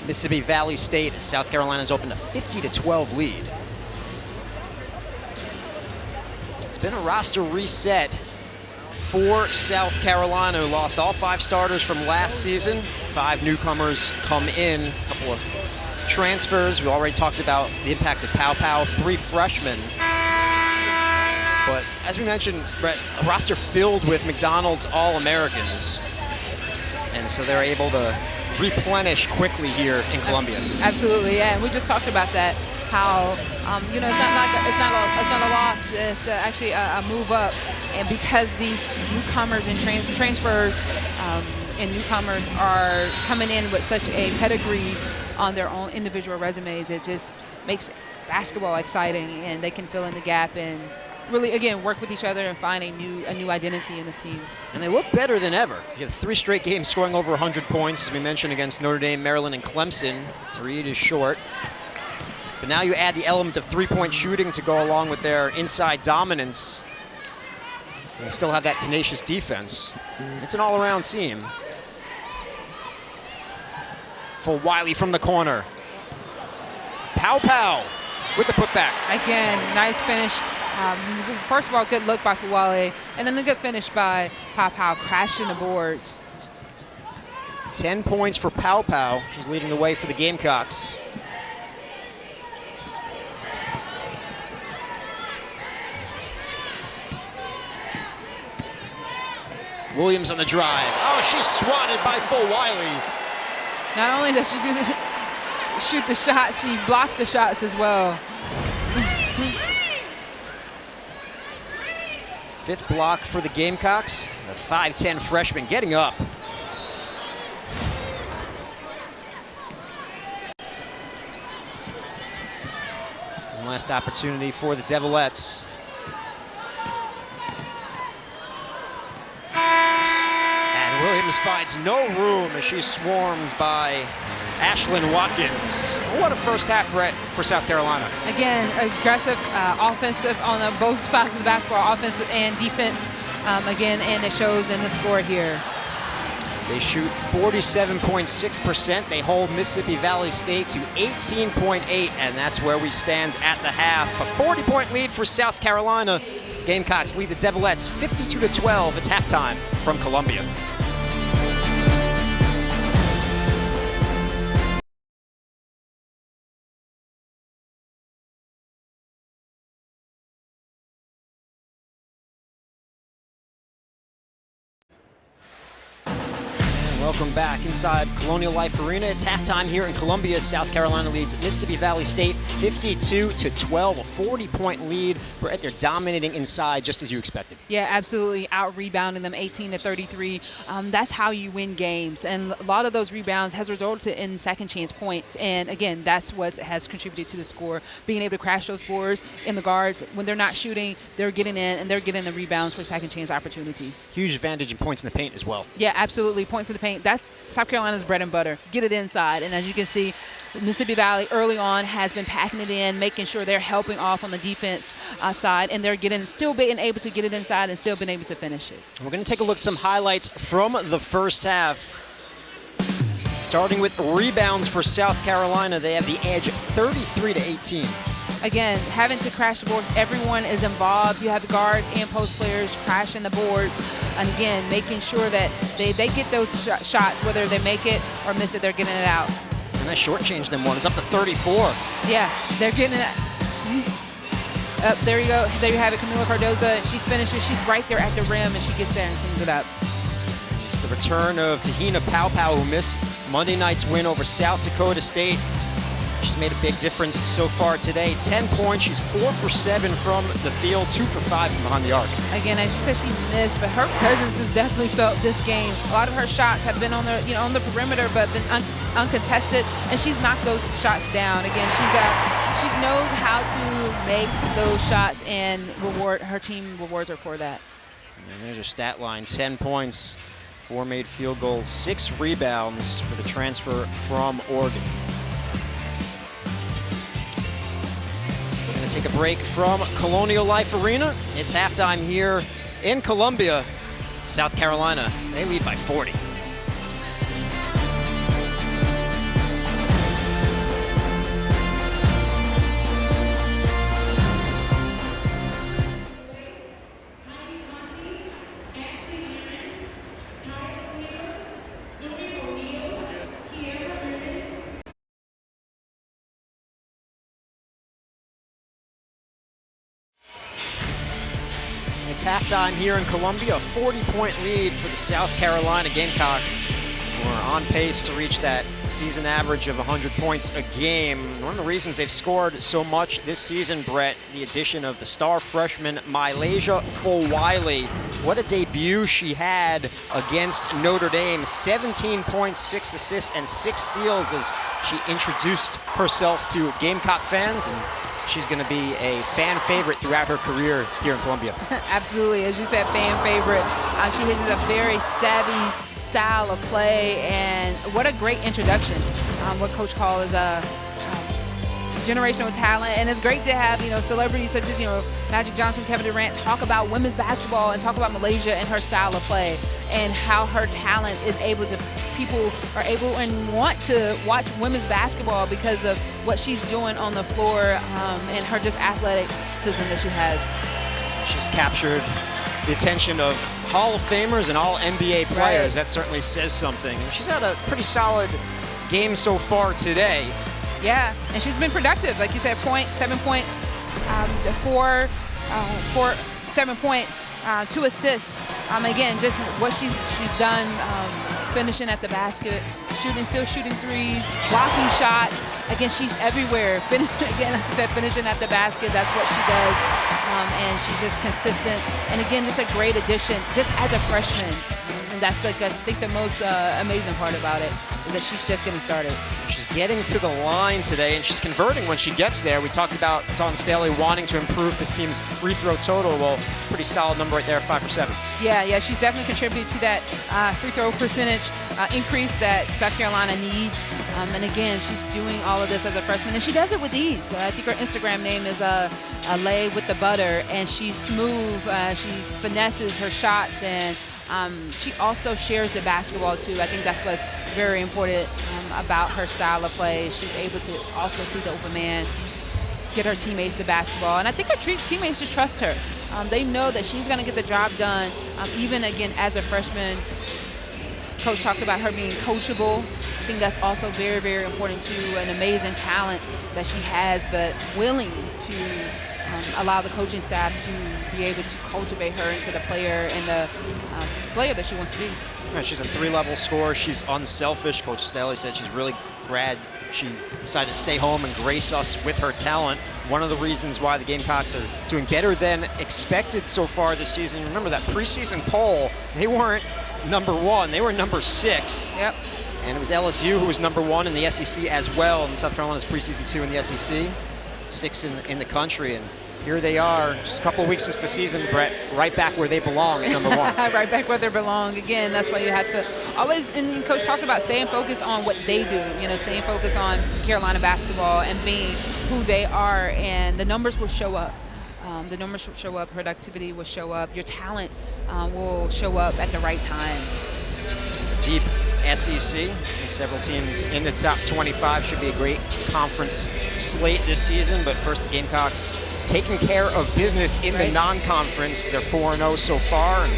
S1: Mississippi Valley State, South Carolina's opened a 50-12 lead. It's been a roster reset for South Carolina, who lost all 5 starters from last season. 5 newcomers come in, a couple of transfers. We already talked about the impact of Pow, 3 freshmen. But as we mentioned, Brett, a roster filled with McDonald's All-Americans. And so they're able to replenish quickly here in Columbia.
S2: Absolutely, yeah. And we just talked about that, how you know, it's not a loss. It's actually a move up, and because these newcomers and transfers and newcomers are coming in with such a pedigree on their own individual resumes, it just makes basketball exciting, and they can fill in the gap and really, again, work with each other and find a new identity in this team. And
S1: they look better than ever. You have 3 straight games scoring over 100 points, as we mentioned, against Notre Dame, Maryland, and Clemson. Reed is short. But now you add the element of 3-point shooting to go along with their inside dominance. And they still have that tenacious defense. It's an all-around team. Fulwiley from the corner. Pow with the putback.
S2: Again, nice finish. First of all, good look by Fulwiley, and then the good finish by Pow, crashing the boards.
S1: 10 points for Pow. She's leading the way for the Gamecocks. Williams on the drive. Oh, she's swatted by Fulwiley.
S2: Not only does she shoot the shots, she blocked the shots as well.
S1: 5th block for the Gamecocks. The 5'10" freshman getting up. One last opportunity for the Devilettes. And Williams finds no room as she swarms by Ashlyn Watkins. What a first half, Brett, for South Carolina.
S2: Again, aggressive, offensive on both sides of the basketball, offensive and defense. Again, and it shows in the score here.
S1: They shoot 47.6%. They hold Mississippi Valley State to 18.8, and that's where we stand at the half. A 40-point lead for South Carolina. Gamecocks lead the Devilettes 52-12. It's halftime from Columbia. Welcome back inside Colonial Life Arena. It's halftime here in Columbia. South Carolina leads Mississippi Valley State 52-12, a 40-point lead. They're dominating inside just as you expected.
S2: Yeah, absolutely. Out-rebounding them 18-33. That's how you win games. And a lot of those rebounds has resulted in second chance points. And again, that's what has contributed to the score. Being able to crash those boards in the guards. When they're not shooting, they're getting in and they're getting the rebounds for second chance opportunities.
S1: Huge advantage in points in the paint as well.
S2: Yeah, absolutely. Points in the paint. That's South Carolina's bread and butter. Get it inside. And as you can see, Mississippi Valley early on has been packing it in, making sure they're helping off on the defense side, and they're still being able to get it inside and still being able to finish it.
S1: We're going to take a look at some highlights from the first half. Starting with rebounds for South Carolina, they have the edge 33-18.
S2: again, having to crash the boards, everyone is involved. You have the guards and post players crashing the boards. And again, making sure that they get those shots, whether they make it or miss it, they're getting it out.
S1: And I shortchanged them one. It's up to 34.
S2: Yeah, they're getting it. There you go. There you have it, Kamilla Cardoso. She finishes. She's right there at the rim, and she gets there and cleans it up.
S1: It's the return of Te-Hina Pow, who missed Monday night's win over South Dakota State. She's made a big difference so far today. 10 points. She's 4 for 7 from the field, 2 for 5 from behind the arc.
S2: Again, as you said, she missed, but her presence has definitely felt this game. A lot of her shots have been on the, on the perimeter, but been uncontested, and she's knocked those shots down. Again, she knows how to make those shots, and her team rewards her for that.
S1: And there's her stat line: 10 points, 4 made field goals, 6 rebounds for the transfer from Oregon. We're going to take a break from Colonial Life Arena. It's halftime here in Columbia, South Carolina. They lead by 40. It's halftime here in Columbia, a 40-point lead for the South Carolina Gamecocks, who are on pace to reach that season average of 100 points a game. One of the reasons they've scored so much this season, Brett, the addition of the star freshman Mylasia Fulwiley. What a debut she had against Notre Dame. 17 points, 6 assists, and 6 steals as she introduced herself to Gamecock fans. And she's going to be a fan favorite throughout her career here in Columbia.
S2: Absolutely, as you said, fan favorite. She has a very savvy style of play, and what a great introduction. What Coach calls a generational talent, and it's great to have celebrities such as Magic Johnson, Kevin Durant talk about women's basketball and talk about Mylasia and her style of play and how her talent is able to, people are able and want to watch women's basketball because of what she's doing on the floor and her just athleticism that she has.
S1: She's captured the attention of Hall of Famers and all NBA players. Right. That certainly says something. And she's had a pretty solid game so far today.
S2: Yeah, and she's been productive, like you said, 7 points, 7 points, 2 assists. Again, just what she's done, finishing at the basket, still shooting threes, blocking shots. Again, she's everywhere. Again, like I said, finishing at the basket, that's what she does. And she's just consistent. And again, just a great addition, just as a freshman. And that's I think the most amazing part about it is that she's just getting started.
S1: She's getting to the line today, and she's converting when she gets there. We talked about Dawn Staley wanting to improve this team's free throw total. Well, it's a pretty solid number right there, 5 for 7.
S2: Yeah, she's definitely contributed to that free throw percentage increase that South Carolina needs. And again, she's doing all of this as a freshman, and she does it with ease. I think her Instagram name is Lay with the Butter, and she's smooth. She finesses her shots, and she also shares the basketball too. I think that's what's very important about her style of play. She's able to also see the open man, get her teammates the basketball, and I think her teammates should trust her. They know that she's going to get the job done, even again as a freshman. Coach talked about her being coachable. I think that's also very, very important too. An amazing talent that she has, but willing to allow the coaching staff to be able to cultivate her into the player and the player that she wants to be.
S1: Yeah, she's a 3-level scorer. She's unselfish. Coach Staley said she's really glad she decided to stay home and grace us with her talent. One of the reasons why the Gamecocks are doing better than expected so far this season. Remember that preseason poll, they weren't number 1, they were number 6.
S2: Yep.
S1: And it was LSU who was number 1 in the SEC as well, and South Carolina's preseason 2 in the SEC, 6 in the country. And here they are, just a couple of weeks into the season, Brett, right back where they belong at number 1.
S2: Right back where they belong. Again, that's why you have to always, and Coach talked about staying focused on what they do, staying focused on Carolina basketball and being who they are, and the numbers will show up. The numbers will show up, productivity will show up, your talent will show up at the right time.
S1: Deep SEC. You see several teams in the top 25. Should be a great conference slate this season, but first the Gamecocks taking care of business in the non-conference. They're 4-0 so far, and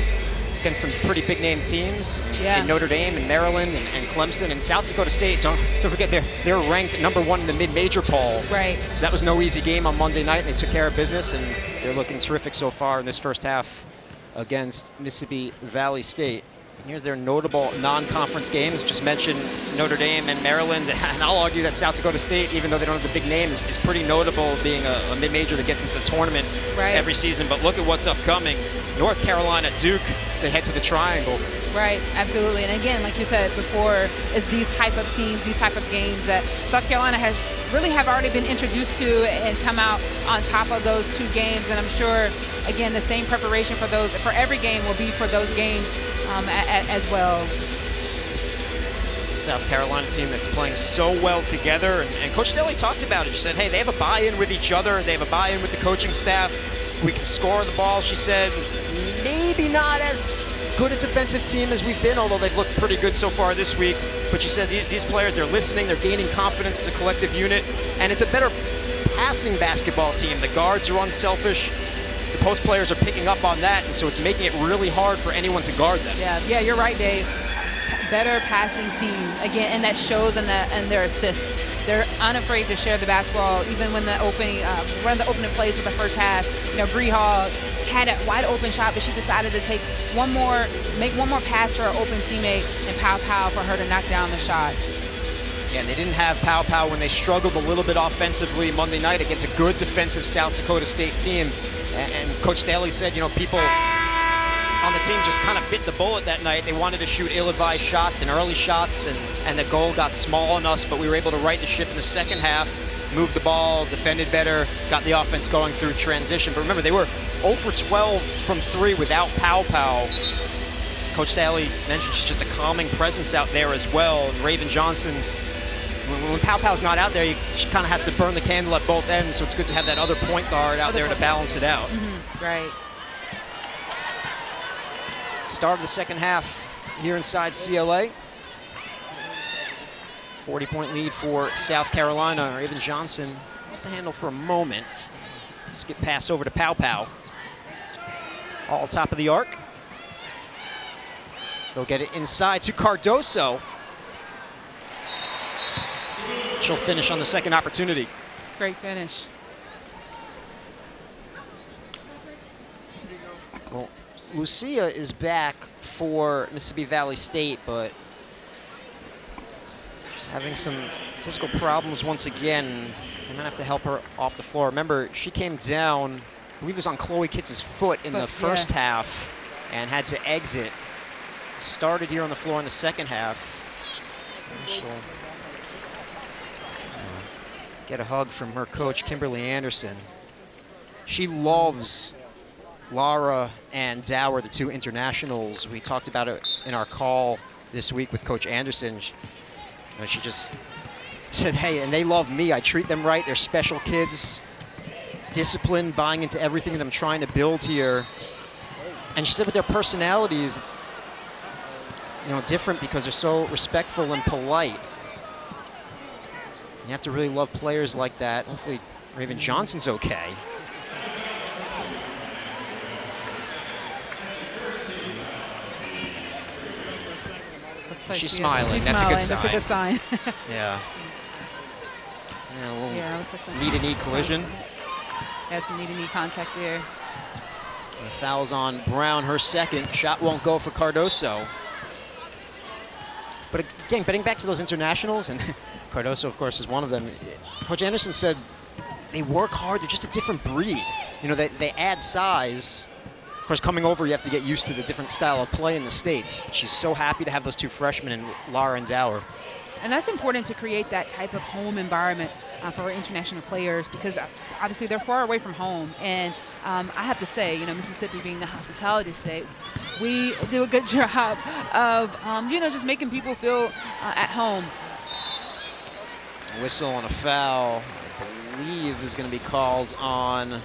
S1: against some pretty big-name teams in Notre Dame and Maryland and Clemson and South Dakota State. Don't forget they're ranked #1 in the mid-major poll.
S2: Right.
S1: So that was no easy game on Monday night, and they took care of business, and they're looking terrific so far in this first half against Mississippi Valley State. Here's their notable non-conference games. Just mentioned Notre Dame and Maryland, and I'll argue that South Dakota State, even though they don't have the big names, is pretty notable, being a mid-major that gets into the tournament every season. But look at what's upcoming. North Carolina, Duke, they head to the Triangle.
S2: Right, absolutely. And again, like you said before, it's these type of teams, these type of games that South Carolina has already been introduced to and come out on top of those 2 games. And I'm sure, again, the same preparation for every game will be for those games as well.
S1: South Carolina team that's playing so well together, and Coach Daly talked about it. She said, hey, they have a buy-in with each other. They have a buy-in with the coaching staff. We can score the ball. She said, maybe not as good a defensive team as we've been, although they've looked pretty good so far this week. But she said these players, they're listening, they're gaining confidence as a collective unit, and it's a better passing basketball team. The guards are unselfish. The post players are picking up on that, and so it's making it really hard for anyone to guard them.
S2: Yeah, you're right, Dave. Better passing team, again, and that shows in their assists. They're unafraid to share the basketball, even when the opening plays for the first half. You know, Bree Hall had a wide open shot, but she decided to make one more pass for her open teammate and pow for her to knock down the shot.
S1: Yeah, and they didn't have pow when they struggled a little bit offensively Monday night against a good defensive South Dakota State team. And Coach Daly said, you know, people on the team just kind of bit the bullet that night. They wanted to shoot ill-advised shots and early shots, and the goal got small on us, but we were able to right the ship in the second half, moved the ball, defended better, got the offense going through transition. But remember, they were 0 for 12 from 3 without pow. As Coach Daly mentioned, she's just a calming presence out there as well. And Raven Johnson, when Pow's not out there, she kind of has to burn the candle at both ends, so it's good to have that other point guard out there to balance it out.
S2: Right.
S1: Start of the second half here inside CLA. 40-point lead for South Carolina. Raven Johnson has the handle for a moment. Skip pass over to Pow. All top of the arc. They'll get it inside to Cardoso. She'll finish on the second opportunity.
S2: Great finish.
S1: Well, Lucia is back for Mississippi Valley State, but she's having some physical problems once again. They're gonna have to help her off the floor. Remember, she came down, I believe it was on Chloe Kitts' foot in the first half and had to exit. Started here on the floor in the second half. And she'll get a hug from her coach, Kimberly Anderson. She loves Lara and Dower, the 2 internationals. We talked about it in our call this week with Coach Anderson. She just said, hey, and they love me. I treat them right. They're special kids, disciplined, buying into everything that I'm trying to build here. And she said with their personalities, it's, you know, different because they're so respectful and polite. You have to really love players like that. Hopefully Raven Johnson's okay.
S2: Looks like
S1: she's smiling.
S2: She's
S1: That's
S2: smiling.
S1: a good sign.
S2: That's a good sign.
S1: Yeah. A little
S2: looks like some
S1: knee-to-knee collision.
S2: Yeah, some knee-to-knee contact there.
S1: The foul's on Brown, her second. Shot won't go for Cardoso. But again, getting back to those internationals, and Cardoso, of course, is one of them. Coach Anderson said they work hard. They're just a different breed. You know, they add size. Of course, coming over, you have to get used to the different style of play in the States. But she's so happy to have those 2 freshmen in Lara and Dower.
S2: And that's important to create that type of home environment for our international players, because obviously they're far away from home. And I have to say, you know, Mississippi being the hospitality state, we do a good job of, you know, just making people feel at home.
S1: Whistle on a foul, I believe, is going to be called on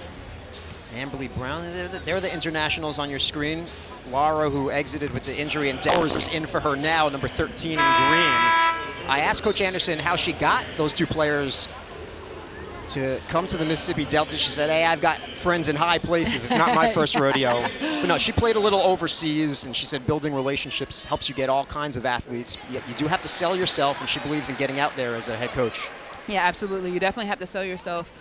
S1: Amberly Brown. They're the internationals on your screen. Laura, who exited with the injury, and Dowers is in for her now, number 13 in green. I asked Coach Anderson how she got those two players to come to the Mississippi Delta. She said, hey, I've got friends in high places. It's not my first rodeo. But no, she played a little overseas, and she said building relationships helps you get all kinds of athletes. Yet you do have to sell yourself, and she believes in getting out there as a head coach.
S2: Yeah, absolutely. You definitely have to sell yourself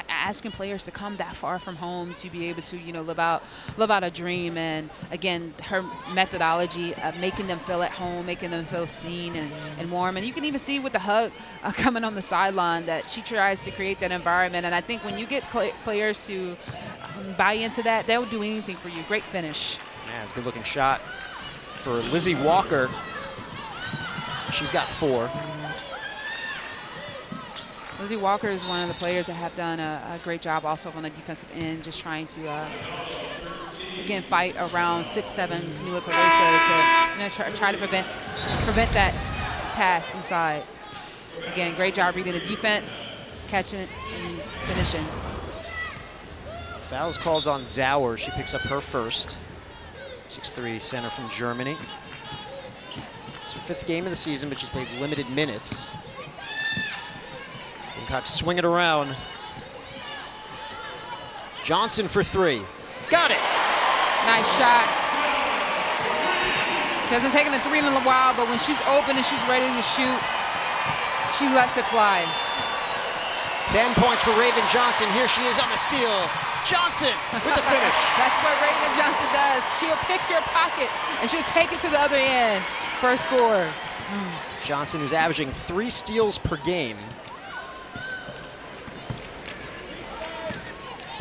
S2: asking players to come that far from home to be able to, live out a dream. And again, her methodology of making them feel at home, making them feel seen and warm. And you can even see with the hug coming on the sideline that she tries to create that environment. And I think when you get players to buy into that, they'll do anything for you. Great finish.
S1: Yeah, it's a good-looking shot for Lizzie Walker. She's got 4.
S2: Lizzie Walker is one of the players that have done a great job also on the defensive end, just trying to, again, fight around 6'7" Kamilla Cardoso to try to prevent that pass inside. Again, great job reading the defense, catching it, and finishing.
S1: Foul's called on Dower. She picks up her first. 6'3" center from Germany. It's her 5th game of the season, but she's played limited minutes. Gamecocks swing it around. Johnson for 3. Got it!
S2: Nice shot. She hasn't taken a 3 in a while, but when she's open and she's ready to shoot, she lets it fly.
S1: 10 points for Raven Johnson. Here she is on the steal. Johnson with the finish.
S2: That's what Raven Johnson does. She'll pick your pocket and she'll take it to the other end for a score.
S1: Johnson, who's averaging 3 steals per game,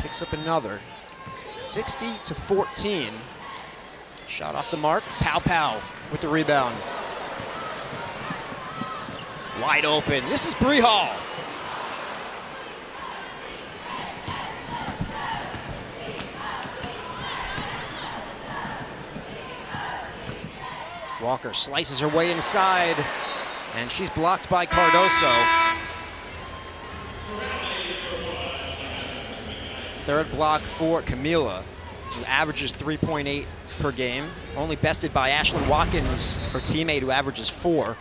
S1: picks up another. 60-14. Shot off the mark. Pow Pow with the rebound. Wide open. This is Bree Hall. Walker slices her way inside, and she's blocked by Cardoso. Third block for Kamilla, who averages 3.8 per game. Only bested by Ashlyn Watkins, her teammate, who averages 4.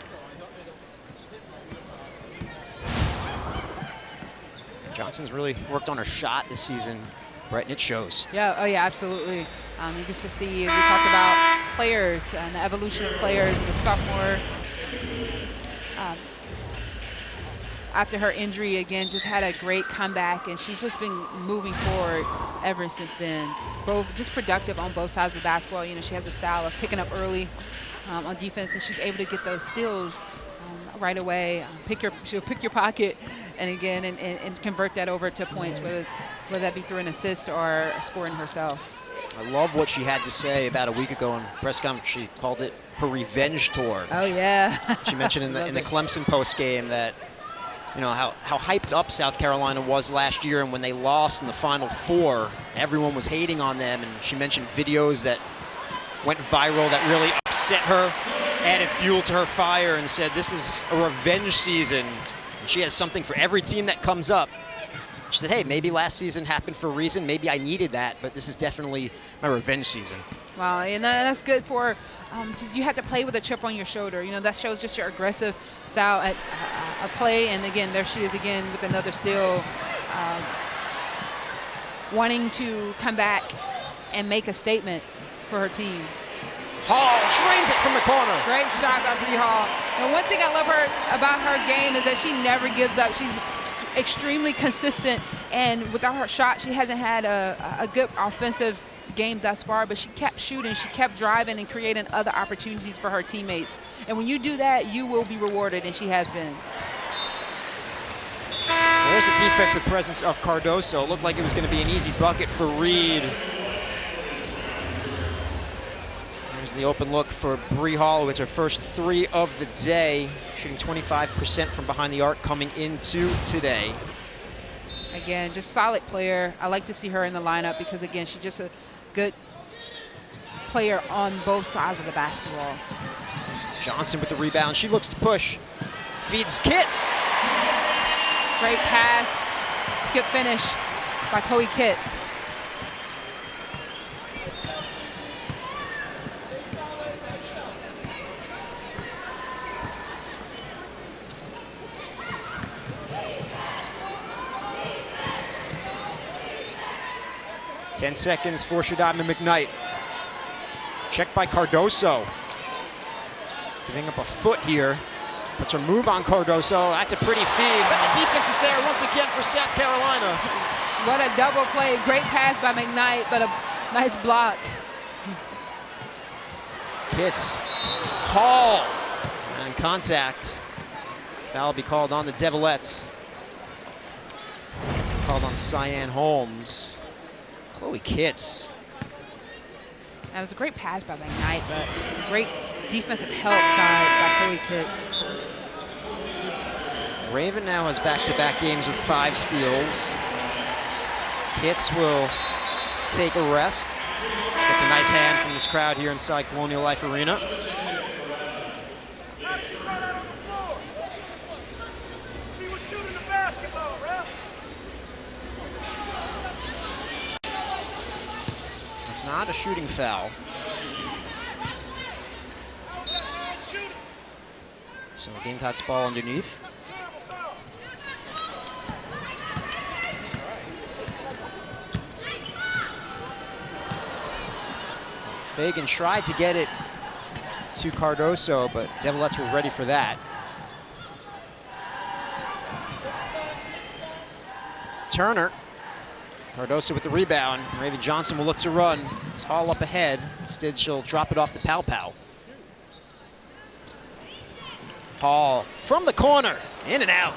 S1: Johnson's really worked on her shot this season, Brett, and it shows.
S2: Yeah, oh yeah, absolutely. You get to see, we talked about players and the evolution of players. The sophomore, after her injury, again, just had a great comeback, and she's just been moving forward ever since then. Both just productive on both sides of the basketball. She has a style of picking up early on defense, and she's able to get those steals right away. She'll pick your pocket, and again, and convert that over to points, whether that be through an assist or scoring herself.
S1: I love what she had to say about a week ago in press conference. She called it her revenge tour.
S2: Oh yeah.
S1: She mentioned in the Clemson post game that how hyped up South Carolina was last year, and when they lost in the Final Four, everyone was hating on them. And she mentioned videos that went viral that really upset her, added fuel to her fire, and said this is a revenge season. And she has something for every team that comes up. She said, hey, maybe last season happened for a reason. Maybe I needed that, but this is definitely my revenge season.
S2: Wow, and that's good for, you have to play with a chip on your shoulder. That shows just your aggressive style at play. And again, there she is again with another steal, wanting to come back and make a statement for her team.
S1: Hall drains it from the corner.
S2: Great shot by Bree Hall. And one thing I love about her game is that she never gives up. She's extremely consistent, and with her shot, she hasn't had a good offensive game thus far, but she kept shooting, she kept driving and creating other opportunities for her teammates. And when you do that, you will be rewarded, and she has been.
S1: There's the defensive presence of Cardoso. It looked like it was going to be an easy bucket for Reed. There's the open look for Bree Hall. It's her first 3 of the day, shooting 25% from behind the arc coming into today.
S2: Again, just solid player. I like to see her in the lineup because, again, she's just a good player on both sides of the basketball.
S1: Johnson with the rebound. She looks to push. Feeds Kitts.
S2: Great pass. Good finish by Chloe Kitts.
S1: 10 seconds for Shadama McKnight. Checked by Cardoso. Giving up a foot here. Puts her move on Cardoso. That's a pretty feed. But the defense is there once again for South Carolina.
S2: What a double play. Great pass by McKnight, but a nice block.
S1: Hits. Call. And contact. Foul will be called on the Devilettes. Called on Cyan Holmes. Chloe Kitts.
S2: That was a great pass by McKnight, but great defensive help by Chloe Kitts.
S1: Raven now has back-to-back games with 5 steals. Kitts will take a rest. Gets a nice hand from this crowd here inside Colonial Life Arena. It's not a shooting foul. So Gamecocks ball underneath. Fagan tried to get it to Cardoso, but Devilettes were ready for that. Turner. Cardoso with the rebound. Raven Johnson will look to run. It's Hall up ahead. Instead, she'll drop it off to Pow Pow. Hall from the corner, in and out.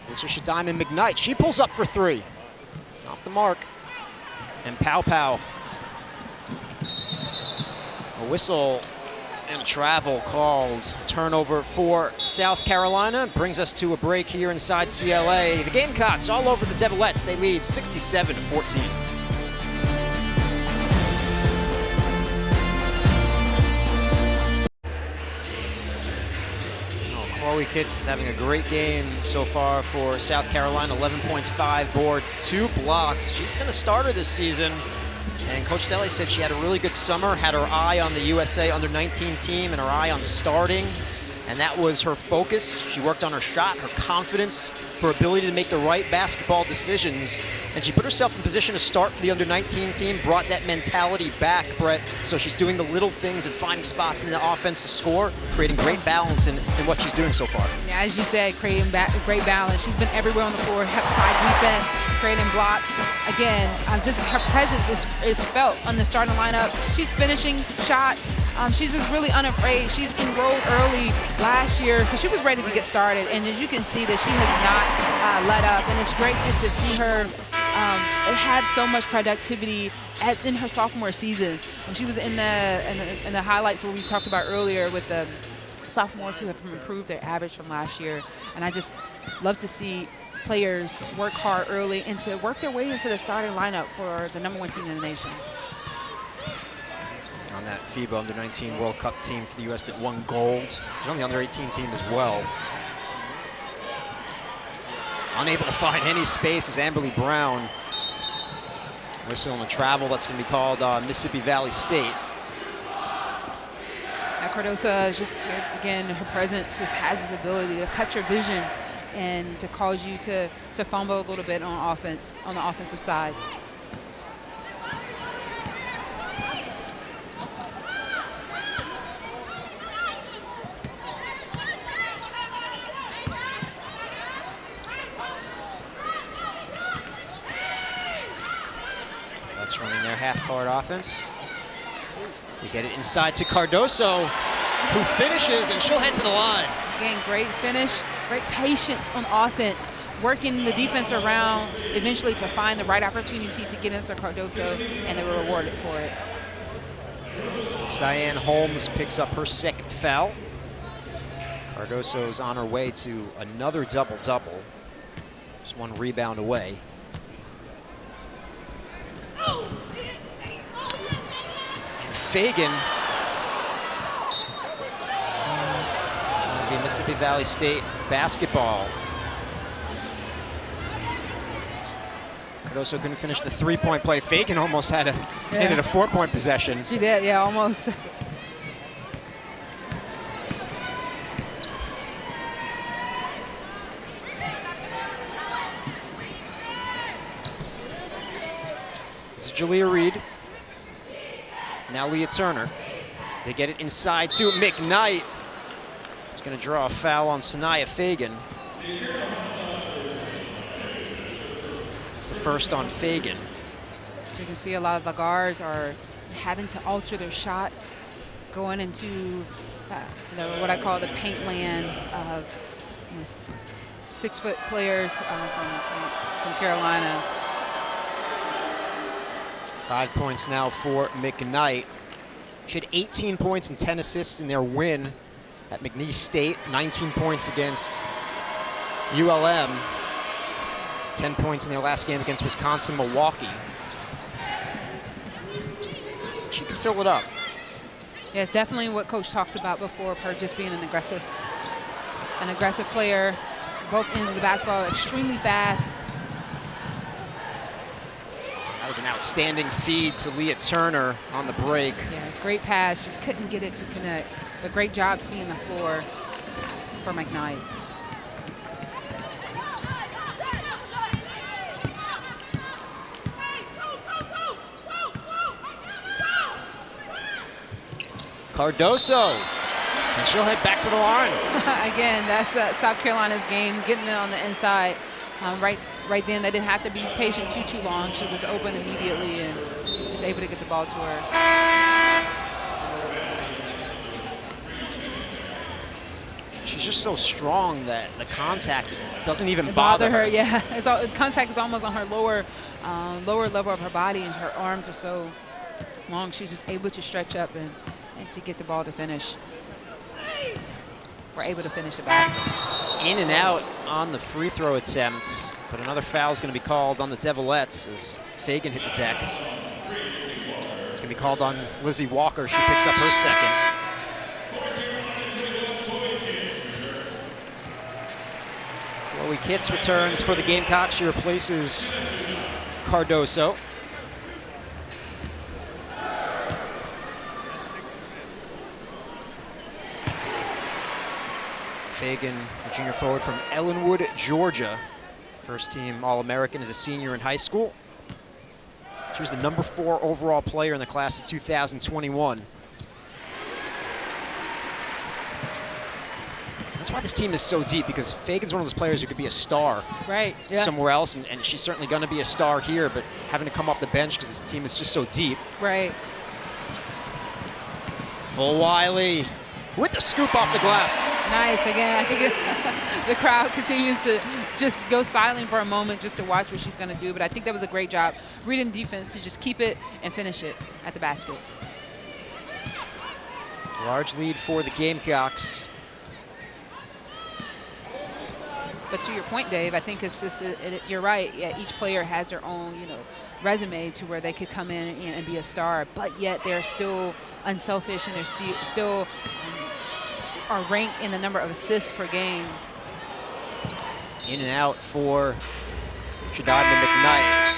S1: This is Shadima McKnight. She pulls up for 3. Off the mark. And Pow Pow. A whistle and a travel called. Turnover for South Carolina. Brings us to a break here inside CLA. The Gamecocks all over the Devilettes. They lead 67-14. Chloe Kitts is having a great game so far for South Carolina. 11 points, 5 boards, 2 blocks. She's been a starter this season. And Coach Dele said she had a really good summer, had her eye on the USA Under-19 team and her eye on starting. And that was her focus. She worked on her shot, her confidence, her ability to make the right basketball decisions. And she put herself in position to start for the Under-19 team, brought that mentality back, Brett. So she's doing the little things and finding spots in the offense to score, creating great balance in what she's doing so far.
S2: Yeah, as you said, creating great balance. She's been everywhere on the floor, side defense, creating blocks. Again, just her presence is felt on the starting lineup. She's finishing shots. She's just really unafraid. She's enrolled early last year because she was ready to get started, and as you can see that she has not let up, and it's great just to see her have so much productivity in her sophomore season. When she was in the highlights where we talked about earlier with the sophomores who have improved their average from last year, and I just love to see players work hard early and to work their way into the starting lineup for the #1 team in the nation.
S1: On that FIBA Under-19 World Cup team for the U.S. that won gold. She's on the Under-18 team as well. Unable to find any space is Amberly Brown. Whistle on the travel. That's going to be called Mississippi Valley State.
S2: Now Cardoso is just, again, her presence has the ability to cut your vision and to cause you to fumble a little bit on offense, on the offensive side.
S1: That's running their half-court offense. They get it inside to Cardoso, who finishes, and she'll head to the line.
S2: Again, great finish, great patience on offense, working the defense around eventually to find the right opportunity to get into Cardoso, and they were rewarded for it.
S1: Cyan Holmes picks up her 2nd foul. Cardoso's on her way to another double-double. Just 1 rebound away. Fagan. It'll be Mississippi Valley State basketball. Cardoso couldn't finish the 3-point play. Fagan almost had ended a 4-point possession.
S2: She did, yeah, almost.
S1: This is Jalea Reed. Now Leah Turner. They get it inside to McKnight. He's going to draw a foul on Sanaya Fagan. It's the first on Fagan.
S2: You can see a lot of the guards are having to alter their shots, going into what I call the paint land of 6-foot players from Carolina.
S1: 5 points now for McKnight. She had 18 points and 10 assists in their win at McNeese State. 19 points against ULM. 10 points in their last game against Wisconsin-Milwaukee. She can fill it up.
S2: Yeah, it's definitely what Coach talked about before, of her just being an aggressive player. Both ends of the basketball, extremely fast.
S1: That was an outstanding feed to Leah Turner on the break.
S2: Yeah, great pass, just couldn't get it to connect. But great job seeing the floor for McKnight.
S1: Cardoso, and she'll head back to the line.
S2: Again, that's South Carolina's game, getting it on the inside. Right then, they didn't have to be patient too long. She was open immediately and just able to get the ball to her.
S1: She's just so strong that the contact doesn't even
S2: bother her. Yeah, contact is almost on her lower level of her body, and her arms are so long. She's just able to stretch up and to get the ball to finish. We're able to finish the basket.
S1: In and out on the free throw attempts, but another foul is going to be called on the Devilettes as Fagan hit the deck. It's going to be called on Lizzie Walker. She picks up her second. Chloe Kitts returns for the Gamecocks. She replaces Cardoso. Fagan, a junior forward from Ellenwood, Georgia. First team All-American as a senior in high school. She was the #4 overall player in the class of 2021. That's why this team is so deep, because Fagan's one of those players who could be a star somewhere else, and she's certainly going to be a star here, but having to come off the bench because this team is just so deep.
S2: Right.
S1: Fulwiley with the scoop off the glass.
S2: Nice. Again, I think the crowd continues to just go silent for a moment just to watch what she's going to do. But I think that was a great job reading defense to just keep it and finish it at the basket.
S1: Large lead for the Gamecocks.
S2: But to your point, Dave, I think it's just, you're right. Yeah, each player has their own, resume to where they could come in and be a star, but yet they're still unselfish and they're still are ranked in the number of assists per game.
S1: In and out for Shadadna McKnight.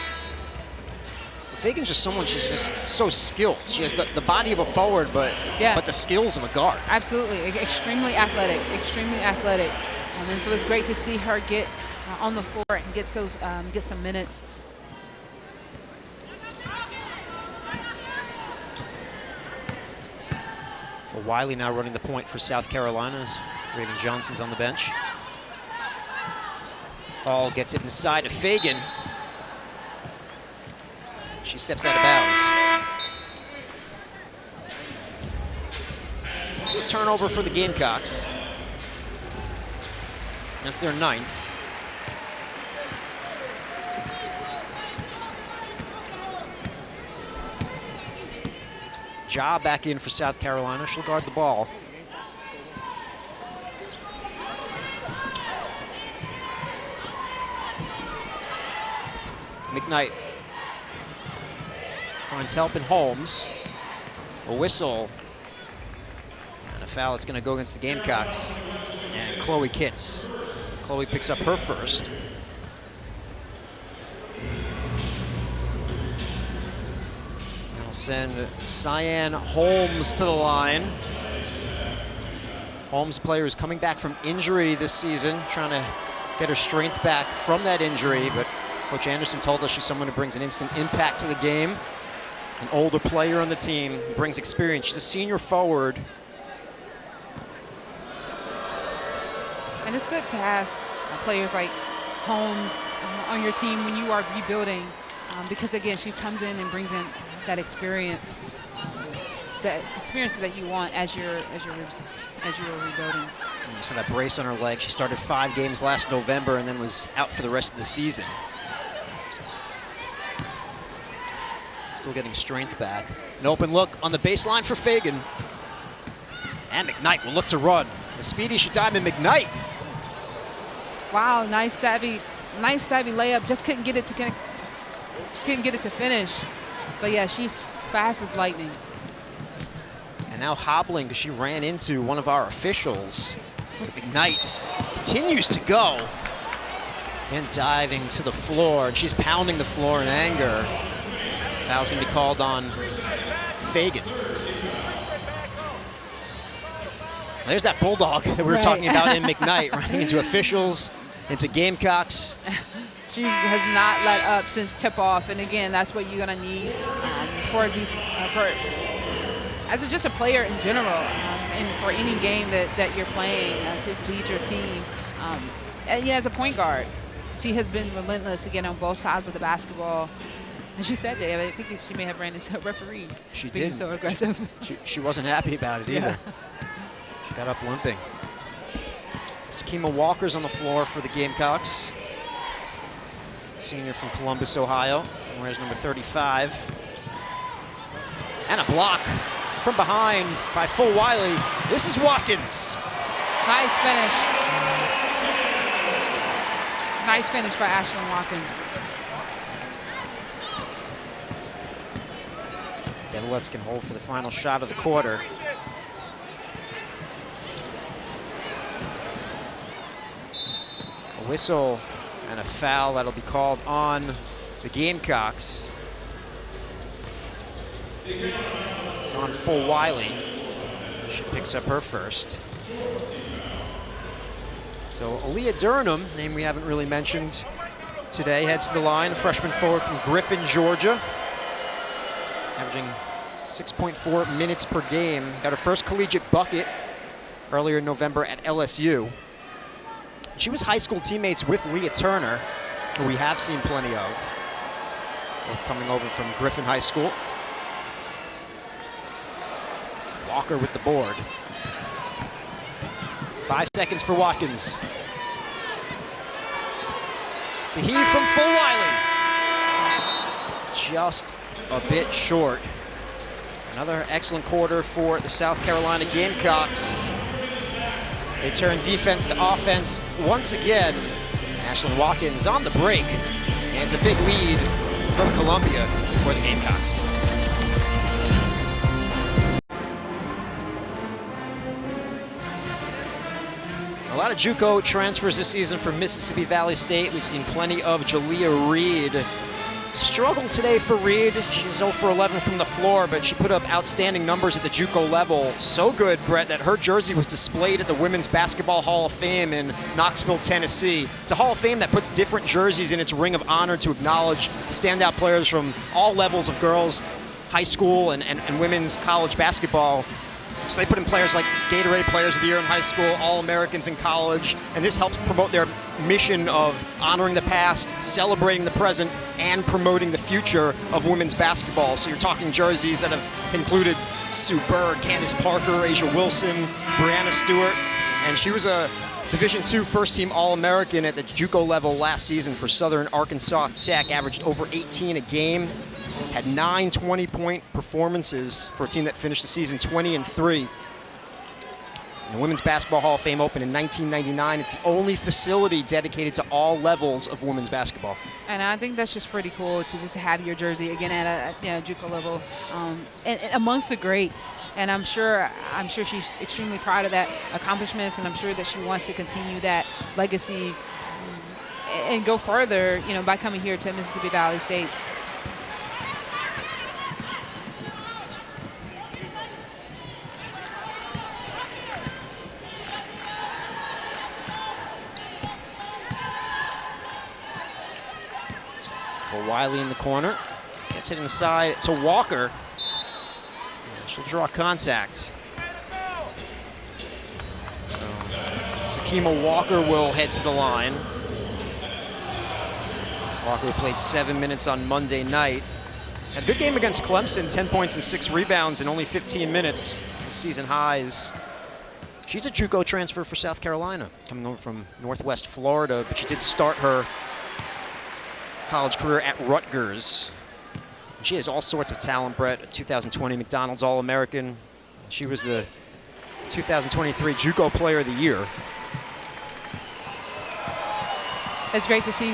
S1: Fagan's just someone, she's just so skilled. She has the body of a forward, but the skills of a guard.
S2: Absolutely, extremely athletic, extremely athletic. And so it's great to see her get on the floor and get some minutes.
S1: Wiley now running the point for South Carolina's. Raven Johnson's on the bench. Ball gets it inside to Fagan. She steps out of bounds. So a turnover for the Gamecocks. That's their 9th. Ja back in for South Carolina. She'll guard the ball. McKnight finds help in Holmes. A whistle. And a foul that's going to go against the Gamecocks. And Chloe Kitts. Chloe picks up her first. They'll send Cyan Holmes to the line. Holmes, a player who's coming back from injury this season, trying to get her strength back from that injury, but Coach Anderson told us she's someone who brings an instant impact to the game. An older player on the team, brings experience. She's a senior forward.
S2: And it's good to have players like Holmes on your team when you are rebuilding, because again, she comes in and brings in that experience that you want as you're rebuilding.
S1: So that brace on her leg, she started 5 games last November and then was out for the rest of the season. Still getting strength back. An open look on the baseline for Fagan. And McKnight will look to run. The speedy Shadima McKnight.
S2: Wow, nice savvy layup. Just couldn't get it to finish. But yeah, she's fast as lightning.
S1: And now hobbling because she ran into one of our officials. McKnight continues to go. And diving to the floor, and she's pounding the floor in anger. Foul's gonna be called on Fagan. There's that bulldog that we were talking about in McKnight, running into officials, into Gamecocks.
S2: She has not let up since tip-off, and again, that's what you're gonna need for these, as just a player in general, and for any game that you're playing to lead your team. And yeah, as a point guard, she has been relentless again on both sides of the basketball. As you said, Dave, I think she may have ran into a referee.
S1: She
S2: being
S1: did.
S2: So aggressive.
S1: She wasn't happy about it either. Yeah. She got up limping. Sakima Walker's on the floor for the Gamecocks. Senior from Columbus, Ohio. Wears number 35. And a block from behind by Fulwiley. This is Watkins.
S2: Nice finish. Nice finish by Ashlyn Watkins.
S1: Devilettes can hold for the final shot of the quarter. A whistle and a foul that'll be called on the Gamecocks. It's on Fulwiley. She picks up her first. So Aaliyah Durham, name we haven't really mentioned today, heads to the line, a freshman forward from Griffin, Georgia. Averaging 6.4 minutes per game. Got her first collegiate bucket earlier in November at LSU. She was high school teammates with Leah Turner, who we have seen plenty of, both coming over from Griffin High School. Walker with the board. 5 seconds for Watkins. The heave from Fulwiley. Just a bit short. Another excellent quarter for the South Carolina Gamecocks. They turn defense to offense once again. Ashlyn Watkins on the break. And it's a big lead from Columbia for the Gamecocks. A lot of JUCO transfers this season from Mississippi Valley State. We've seen plenty of Jalea Reed. Struggled today for Reed. She's 0 for 11 from the floor, but she put up outstanding numbers at the JUCO level. So good, Brett, that her jersey was displayed at the Women's Basketball Hall of Fame in Knoxville, Tennessee. It's a Hall of Fame that puts different jerseys in its ring of honor to acknowledge standout players from all levels of girls, high school, and women's college basketball. So they put in players like Gatorade Players of the Year in high school, All-Americans in college, and this helps promote their mission of honoring the past, celebrating the present, and promoting the future of women's basketball. So you're talking jerseys that have included Sue Bird, Candace Parker, Asia Wilson, Brianna Stewart, and she was a Division II first-team All-American at the JUCO level last season for Southern Arkansas Tech, averaged over 18 a game. Had 9 20-point performances for a team that finished the season 20-3. The Women's Basketball Hall of Fame opened in 1999. It's the only facility dedicated to all levels of women's basketball.
S2: And I think that's just pretty cool to just have your jersey again at a JUCO level, and amongst the greats. And I'm sure she's extremely proud of that accomplishments, and I'm sure that she wants to continue that legacy and go further, by coming here to Mississippi Valley State.
S1: Fulwiley in the corner. Gets it inside to Walker. She'll draw contact. So Sakima Walker will head to the line. Walker played 7 minutes on Monday night. Had a good game against Clemson, 10 points and 6 rebounds in only 15 minutes. Season highs. She's a JUCO transfer for South Carolina, coming over from Northwest Florida, but she did start her college career at Rutgers. She has all sorts of talent, Brett. A 2020 McDonald's All-American. She was the 2023 JUCO Player of the Year.
S2: It's great to see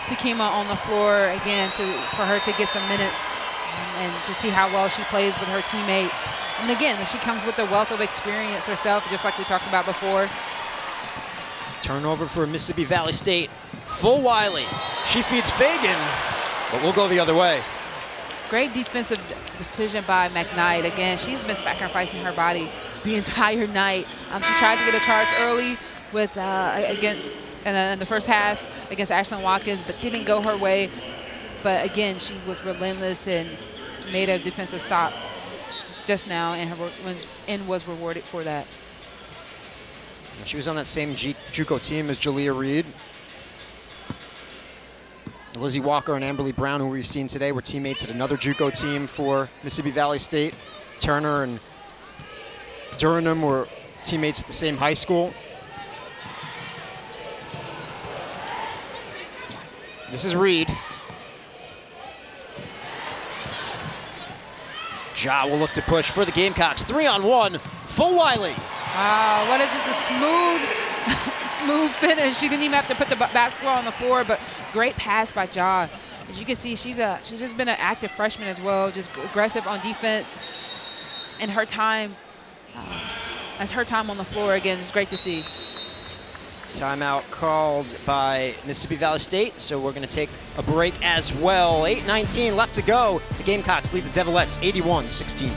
S2: Sakima on the floor again, for her to get some minutes and to see how well she plays with her teammates. And again, she comes with a wealth of experience herself, just like we talked about before.
S1: Turnover for Mississippi Valley State. Fulwiley. She feeds Fagan, but we'll go the other way.
S2: Great defensive decision by McKnight. Again, she's been sacrificing her body the entire night. She tried to get a charge early with in the first half against Ashlyn Watkins, but didn't go her way. But again, she was relentless and made a defensive stop just now, and was rewarded for that.
S1: She was on that same JUCO team as Jalea Reed. Lizzie Walker and Amberly Brown, who we've seen today, were teammates at another JUCO team for Mississippi Valley State. Turner and Durham were teammates at the same high school. This is Reed. Ja will look to push for the Gamecocks. 3-on-1, Fulwiley.
S2: Wow, what is this, a smooth finish. She didn't even have to put the basketball on the floor, but great pass by Ja. As you can see, she's just been an active freshman as well, just aggressive on defense. And her time, on the floor again, is great to see.
S1: Timeout called by Mississippi Valley State, so we're going to take a break as well. 8:19 left to go. The Gamecocks lead the Devilettes 81-16.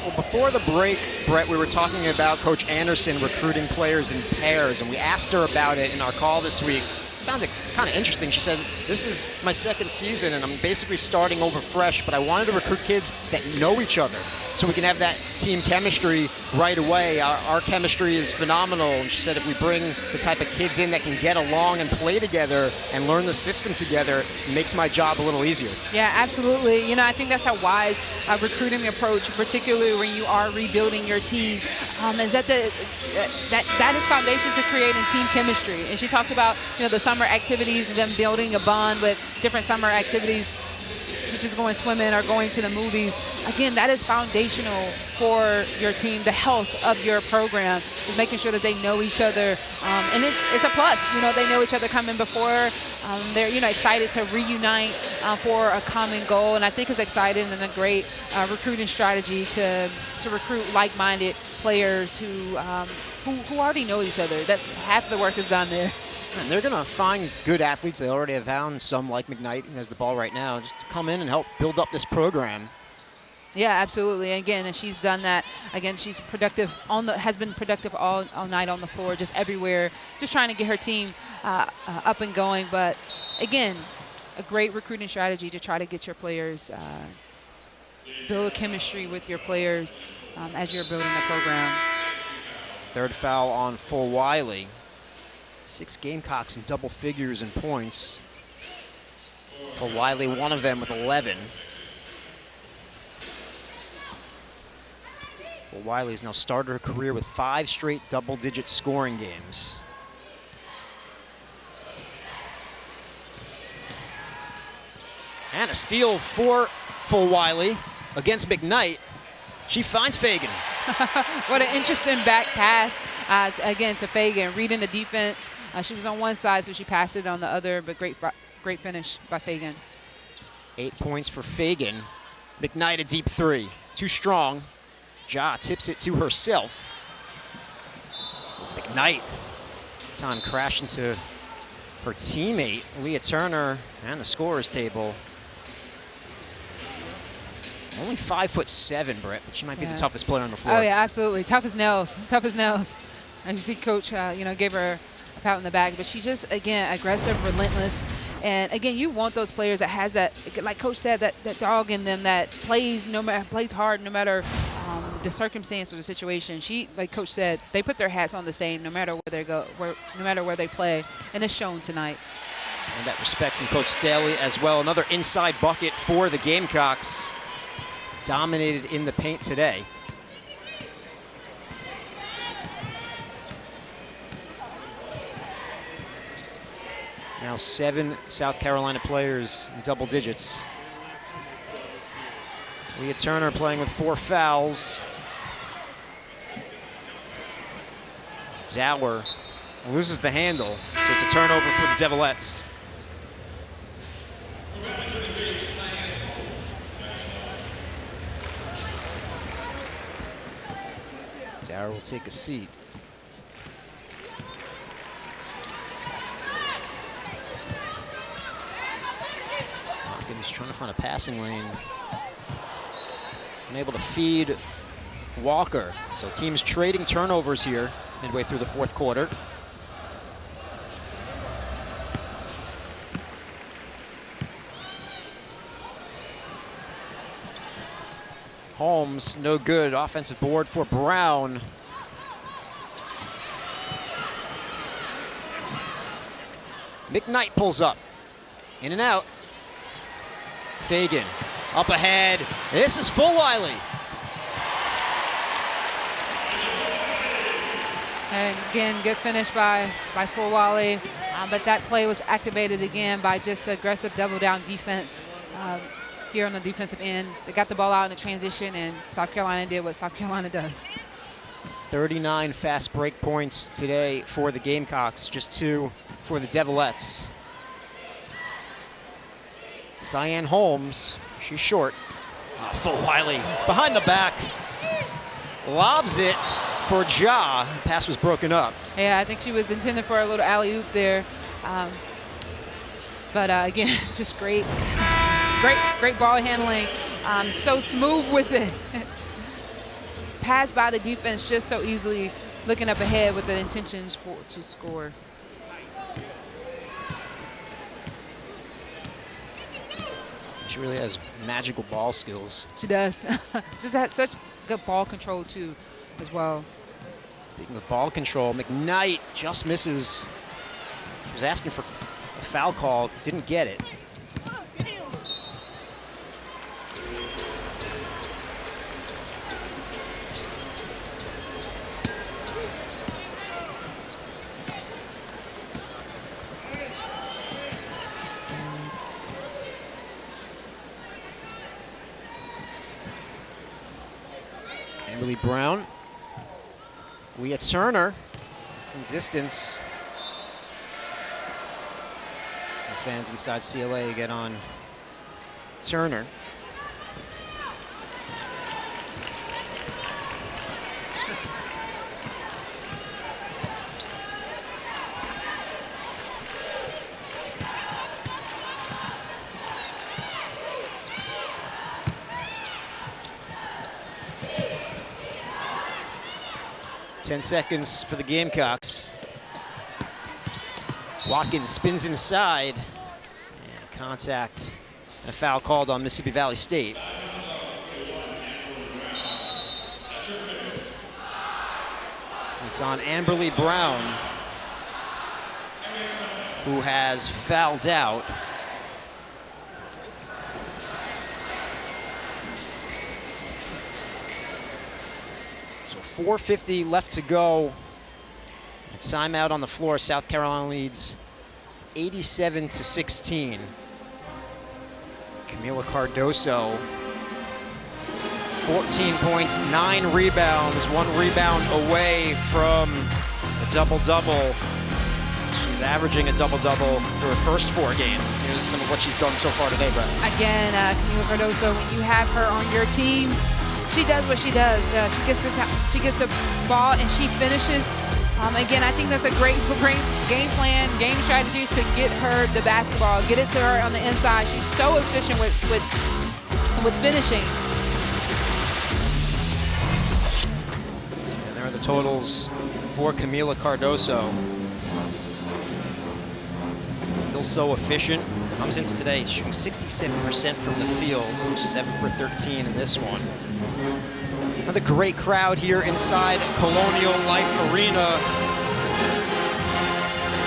S1: Well, before the break, Brett, we were talking about Coach Anderson recruiting players in pairs, and we asked her about it in our call this week. Found it kind of interesting. She said, this is my second season and I'm basically starting over fresh, but I wanted to recruit kids that know each other so we can have that team chemistry right away. Our chemistry is phenomenal. And she said if we bring the type of kids in that can get along and play together and learn the system together, it makes my job a little easier.
S2: Yeah, absolutely. You know, I think that's a wise recruiting approach, particularly when you are rebuilding your team. Is that that is foundation to creating team chemistry. And she talked about, you know, the summer activities, them building a bond with different summer activities, such as going swimming or going to the movies. Again, that is foundational for your team. The health of your program is making sure that they know each other, and it's a plus. You know, they know each other coming before. They're, you know, excited to reunite for a common goal, and I think it's exciting and a great recruiting strategy to recruit like-minded players who already know each other. That's half the work is done there.
S1: And they're going to find good athletes. They already have found some, like McKnight, who has the ball right now, just to come in and help build up this program.
S2: Yeah, absolutely. Again, and she's done that. Again, she's productive has been productive all night on the floor, just everywhere, just trying to get her team up and going. But again, a great recruiting strategy to try to get your players, build chemistry with your players as you're building the program.
S1: Third foul on Fulwiley. 6 Gamecocks in double figures in points. Fulwiley, one of them with 11. Fulwiley's now started her career with 5 straight double-digit scoring games. And a steal for Fulwiley against McKnight. She finds Fagan.
S2: What an interesting back pass, again, to Fagan, reading the defense. She was on one side, so she passed it on the other, but great finish by Fagan.
S1: 8 points for Fagan. McKnight a deep 3. Too strong. Ja tips it to herself. McKnight. Time crashed into her teammate, Leah Turner, and the scorer's table. Only 5'7", Brett, but she might be the toughest player on the floor.
S2: Oh, yeah, absolutely. Tough as nails. Tough as nails. As you see, Coach, gave her a pat on the back, but she's just, again, aggressive, relentless. And again, you want those players that has that, like Coach said, that dog in them that plays hard no matter the circumstance or the situation. Like Coach said, they put their hats on the same no matter where they go, no matter where they play, and it's shown tonight.
S1: And that respect from Coach Staley as well. Another inside bucket for the Gamecocks. Dominated in the paint today. Now 7 South Carolina players in double digits. Leah Turner playing with 4 fouls. Dower loses the handle, so it's a turnover for the Devilettes. Dower will take a seat. Hopkins trying to find a passing lane. Unable to feed Walker. So teams trading turnovers here midway through the fourth quarter. Holmes, no good. Offensive board for Brown. McKnight pulls up. In and out. Fagan up ahead. This is Fulwiley.
S2: And again, good finish by Fulwiley. But that play was activated again by just aggressive double down defense. Here on the defensive end. They got the ball out in the transition, and South Carolina did what South Carolina does.
S1: 39 fast break points today for the Gamecocks, just 2 for the Devilettes. Cyan Holmes, she's short. Fulwiley behind the back, lobs it for Ja. Pass was broken up.
S2: Yeah, I think she was intended for a little alley-oop there. But again, just great ball handling. So smooth with it. Passed by the defense just so easily, looking up ahead with the intentions to score.
S1: She really has magical ball skills.
S2: She does. Just had such good ball control too, as well.
S1: Speaking of ball control, McKnight just misses. He was asking for a foul call, didn't get it. Emily Brown. Leah Turner from distance. The fans inside CLA get on Turner. Ten seconds for the Gamecocks. Watkins spins inside. And contact. A foul called on Mississippi Valley State. It's on Amberly Brown, who has fouled out. So 4:50 left to go. A timeout on the floor. South Carolina leads 87-16. Kamilla Cardoso, 14 points, 9 rebounds, 1 rebound away from a double-double. She's averaging a double-double for her first 4 games. Here's some of what she's done so far today, Brad.
S2: Again, Kamilla Cardoso, when you have her on your team, she does what she does. She gets the ball and she finishes. Again, I think that's a great game plan, game strategies to get her the basketball, get it to her on the inside. She's so efficient with finishing.
S1: And there are the totals for Kamilla Cardoso. Still so efficient. Comes into today shooting 67% from the field, 7 for 13 in this one. Another great crowd here inside Colonial Life Arena.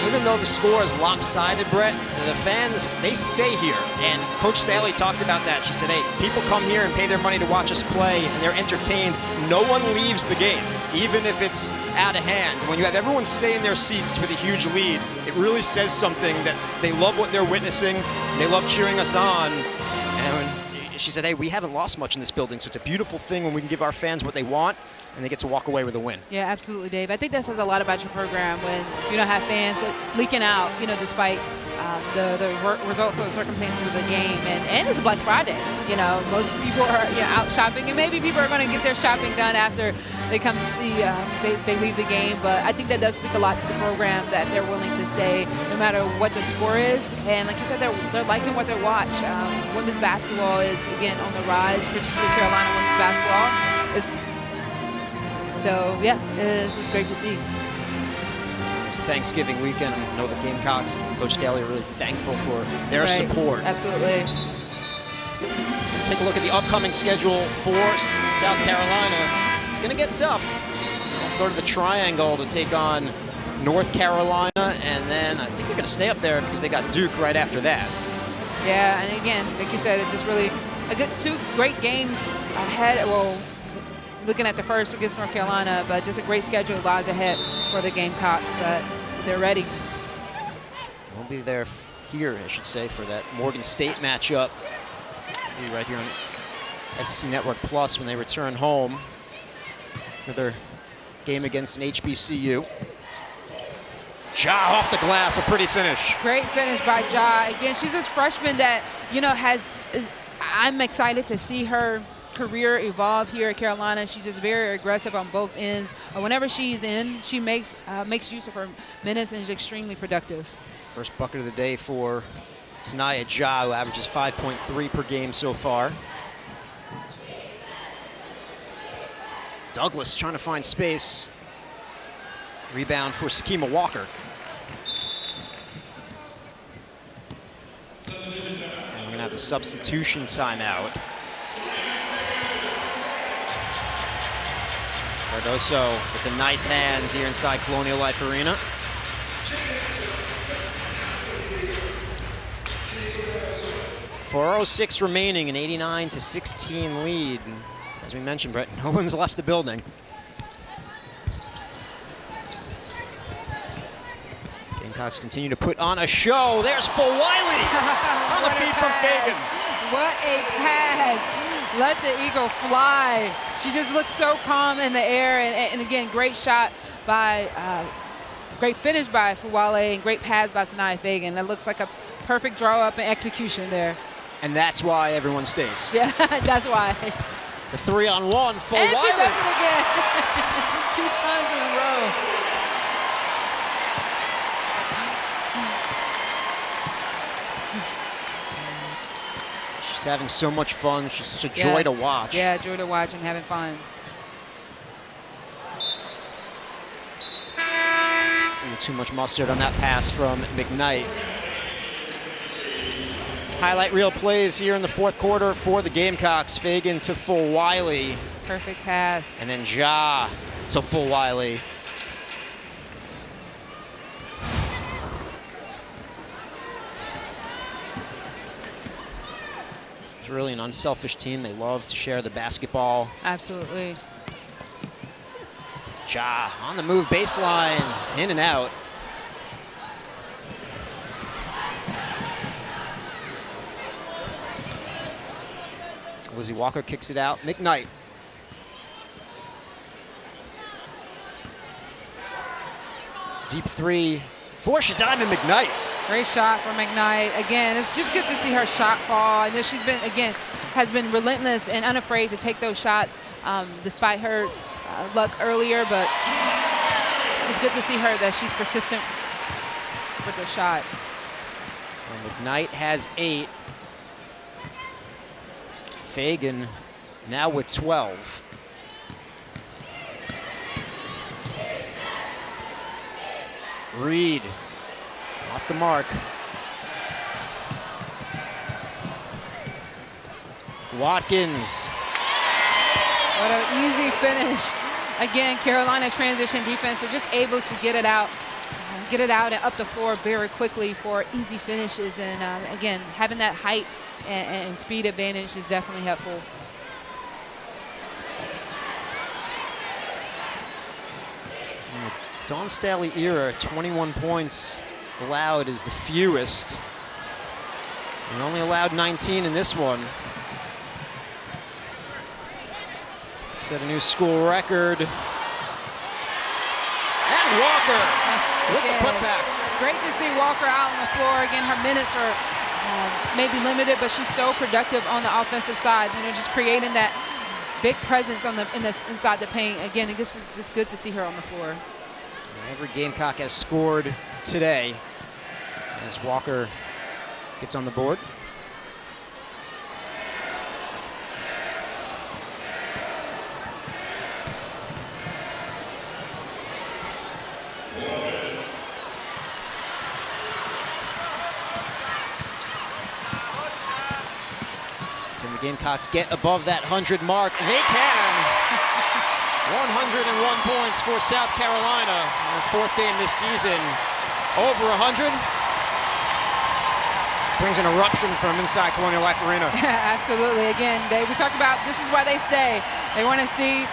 S1: Even though the score is lopsided, Brett, the fans, they stay here. And Coach Staley talked about that. She said, hey, people come here and pay their money to watch us play, and they're entertained. No one leaves the game, even if it's out of hand. When you have everyone stay in their seats with a huge lead, it really says something that they love what they're witnessing. They love cheering us on. And she said, hey, we haven't lost much in this building, so it's a beautiful thing when we can give our fans what they want, and they get to walk away with a win.
S2: Yeah, absolutely, Dave. I think that says a lot about your program when you don't have fans leaking out, you know, despite the results or the circumstances of the game. And it's Black Friday. You know, most people are out shopping, and maybe people are going to get their shopping done after they come to see, they leave the game. But I think that does speak a lot to the program that they're willing to stay no matter what the score is. And like you said, they're liking what they watch. Women's basketball is, again, on the rise, particularly Carolina women's basketball. So, yeah, this is great to see.
S1: It's Thanksgiving weekend. I know the Gamecocks, Coach Staley, are really thankful for their support.
S2: Absolutely.
S1: Take a look at the upcoming schedule for South Carolina. It's going to get tough. Go to the Triangle to take on North Carolina, and then I think they're going to stay up there because they got Duke right after that.
S2: Yeah, and again, like you said, it's just really two great games ahead. Well, looking at the first against North Carolina, but just a great schedule lies ahead for the Gamecocks, but they're ready.
S1: We'll be there here, I should say, for that Morgan State matchup. We'll be right here on SEC Network Plus when they return home. Another game against an HBCU. Ja off the glass, a pretty finish.
S2: Great finish by Ja. Again, she's this freshman that, you know, I'm excited to see her career evolve here at Carolina. She's just very aggressive on both ends. Whenever she's in, she makes use of her minutes and is extremely productive.
S1: First bucket of the day for Sanaya Ja, who averages 5.3 per game so far. Douglas trying to find space. Rebound for Sakima Walker. And we're going to have a substitution timeout. Cardoso, it's a nice hand here inside Colonial Life Arena. .406 remaining, an 89-16 lead. And as we mentioned, Brett, no one's left the building. Gamecocks continue to put on a show. There's Fulwiley on the feed from Fagan.
S2: What a pass. Let the eagle fly. She just looks so calm in the air, and again, great shot by, great finish by Fulwiley, and great pass by Sanaya Fagan. That looks like a perfect draw up and execution there.
S1: And that's why everyone stays.
S2: Yeah, that's why.
S1: The 3-on-1, Fulwiley.
S2: And she does it again. 2 times in a row.
S1: She's having so much fun. She's such a joy to watch.
S2: Yeah, joy to watch and having fun.
S1: Too much mustard on that pass from McKnight. Highlight reel plays here in the fourth quarter for the Gamecocks. Fagan to Fulwiley.
S2: Perfect pass.
S1: And then Ja to Fulwiley. It's really an unselfish team. They love to share the basketball.
S2: Absolutely.
S1: Ja on the move, baseline, in and out. Lizzie Walker kicks it out. McKnight. Deep three for Shadime McKnight.
S2: Great shot from McKnight. Again, it's just good to see her shot fall. I know she's been, again, has been relentless and unafraid to take those shots despite her luck earlier, but it's good to see her that she's persistent with her shot.
S1: And McKnight has 8. Fagan now with 12. Reed off the mark. Watkins.
S2: What an easy finish. Again, Carolina transition defense, they're just able to get it out and up the floor very quickly for easy finishes. And again, having that height and speed advantage is definitely helpful.
S1: In the Dawn Staley era, 21 points allowed is the fewest. And only allowed 19 in this one. Set a new school record. And Walker with the putback.
S2: Great to see Walker out on the floor. Again, her minutes are maybe limited, but she's so productive on the offensive side. You know, just creating that big presence on inside the paint. Again, this is just good to see her on the floor.
S1: Every Gamecock has scored today as Walker gets on the board. Can the Gamecocks get above that 100 mark? They can. 101 points for South Carolina. Their fourth game this season. Over 100. Brings an eruption from inside Colonial Life Arena.
S2: Absolutely. Again, we talked about this is why they stay. They want to see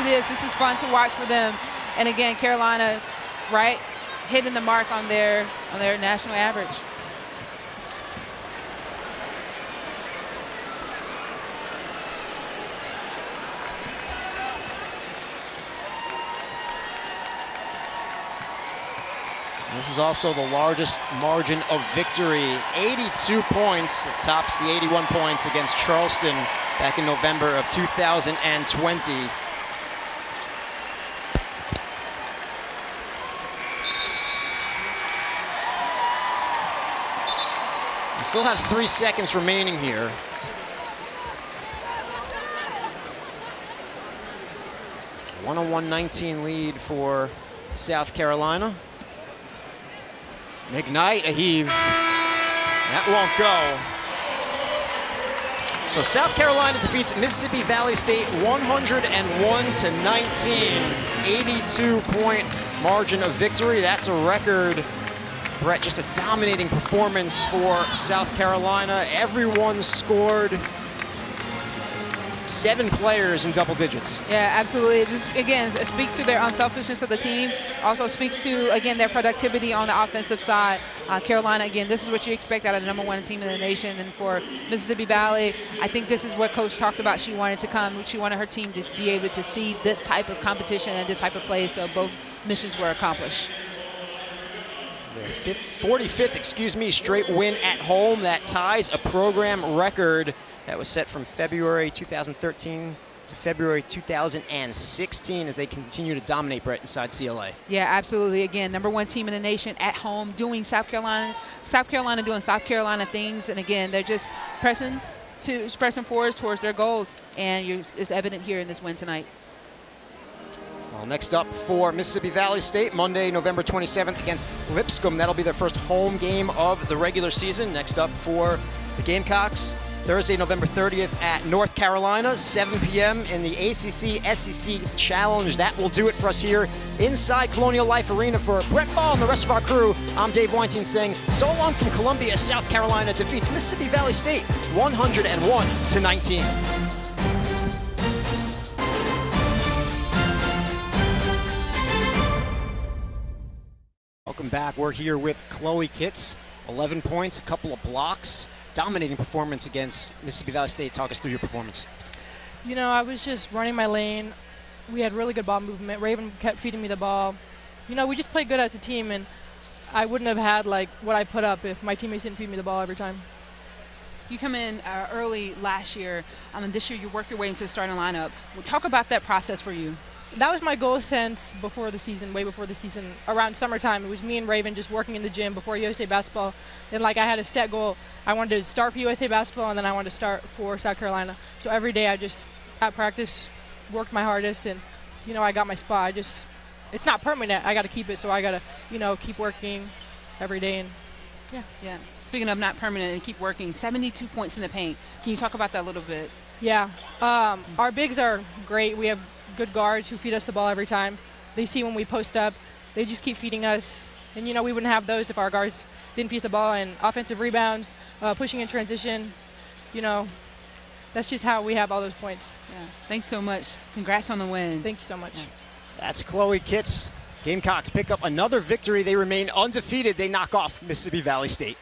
S2: this. This is fun to watch for them. And again, Carolina, right, hitting the mark on their national average.
S1: This is also the largest margin of victory, 82 points. It tops the 81 points against Charleston back in November of 2020. We still have 3 seconds remaining here. A 101-19 lead for South Carolina. McKnight, a heave. That won't go. So South Carolina defeats Mississippi Valley State 101-19. 82-point margin of victory. That's a record. Brett, just a dominating performance for South Carolina. Everyone scored. 7 players in double digits.
S2: Yeah, absolutely. It just, again, it speaks to their unselfishness of the team. Also speaks to, again, their productivity on the offensive side. Carolina, again, this is what you expect out of the #1 team in the nation. And for Mississippi Valley, I think this is what Coach talked about. She wanted to come. She wanted her team to be able to see this type of competition and this type of play, so both missions were accomplished.
S1: Their 45th, straight win at home. That ties a program record that was set from February 2013 to February 2016 as they continue to dominate, Brett, inside CLA.
S2: Yeah, absolutely. Again, #1 team in the nation at home, doing South Carolina doing South Carolina things. And again, they're just pressing forward towards their goals. And it's evident here in this win tonight.
S1: Well, next up for Mississippi Valley State, Monday, November 27th against Lipscomb. That'll be their first home game of the regular season. Next up for the Gamecocks, Thursday, November 30th at North Carolina, 7 p.m. in the ACC-SEC Challenge. That will do it for us here inside Colonial Life Arena. For Brett Ball and the rest of our crew, I'm Dave Weinstein saying so long from Columbia. South Carolina defeats Mississippi Valley State 101-19. Welcome back. We're here with Chloe Kitts. 11 points, a couple of blocks. Dominating performance against Mississippi Valley State. Talk us through your performance.
S3: You know, I was just running my lane. We had really good ball movement. Raven kept feeding me the ball. You know, we just played good as a team, and I wouldn't have had like what I put up if my teammates didn't feed me the ball every time.
S2: You come in early last year, and this year you work your way into the starting lineup. Well, talk about that process for you.
S3: That was my goal since before the season, way before the season. Around summertime, it was me and Raven just working in the gym before USA Basketball. And like I had a set goal. I wanted to start for USA Basketball, and then I wanted to start for South Carolina. So every day I just, at practice, worked my hardest, and, you know, I got my spot. It's it's not permanent. I got to keep it, so I got to, you know, keep working every day. And
S2: Yeah. Speaking of not permanent and keep working, 72 points in the paint. Can you talk about that a little bit?
S3: yeah, our bigs are great. We have good guards who feed us the ball every time. They see when we post up. They just keep feeding us. And, you know, we wouldn't have those if our guards didn't feed us the ball. And offensive rebounds, pushing in transition, you know, that's just how we have all those points.
S2: Yeah. Thanks so much. Congrats on the win.
S3: Thank you so much.
S2: Yeah.
S1: That's Chloe Kitts. Gamecocks pick up another victory. They remain undefeated. They knock off Mississippi Valley State.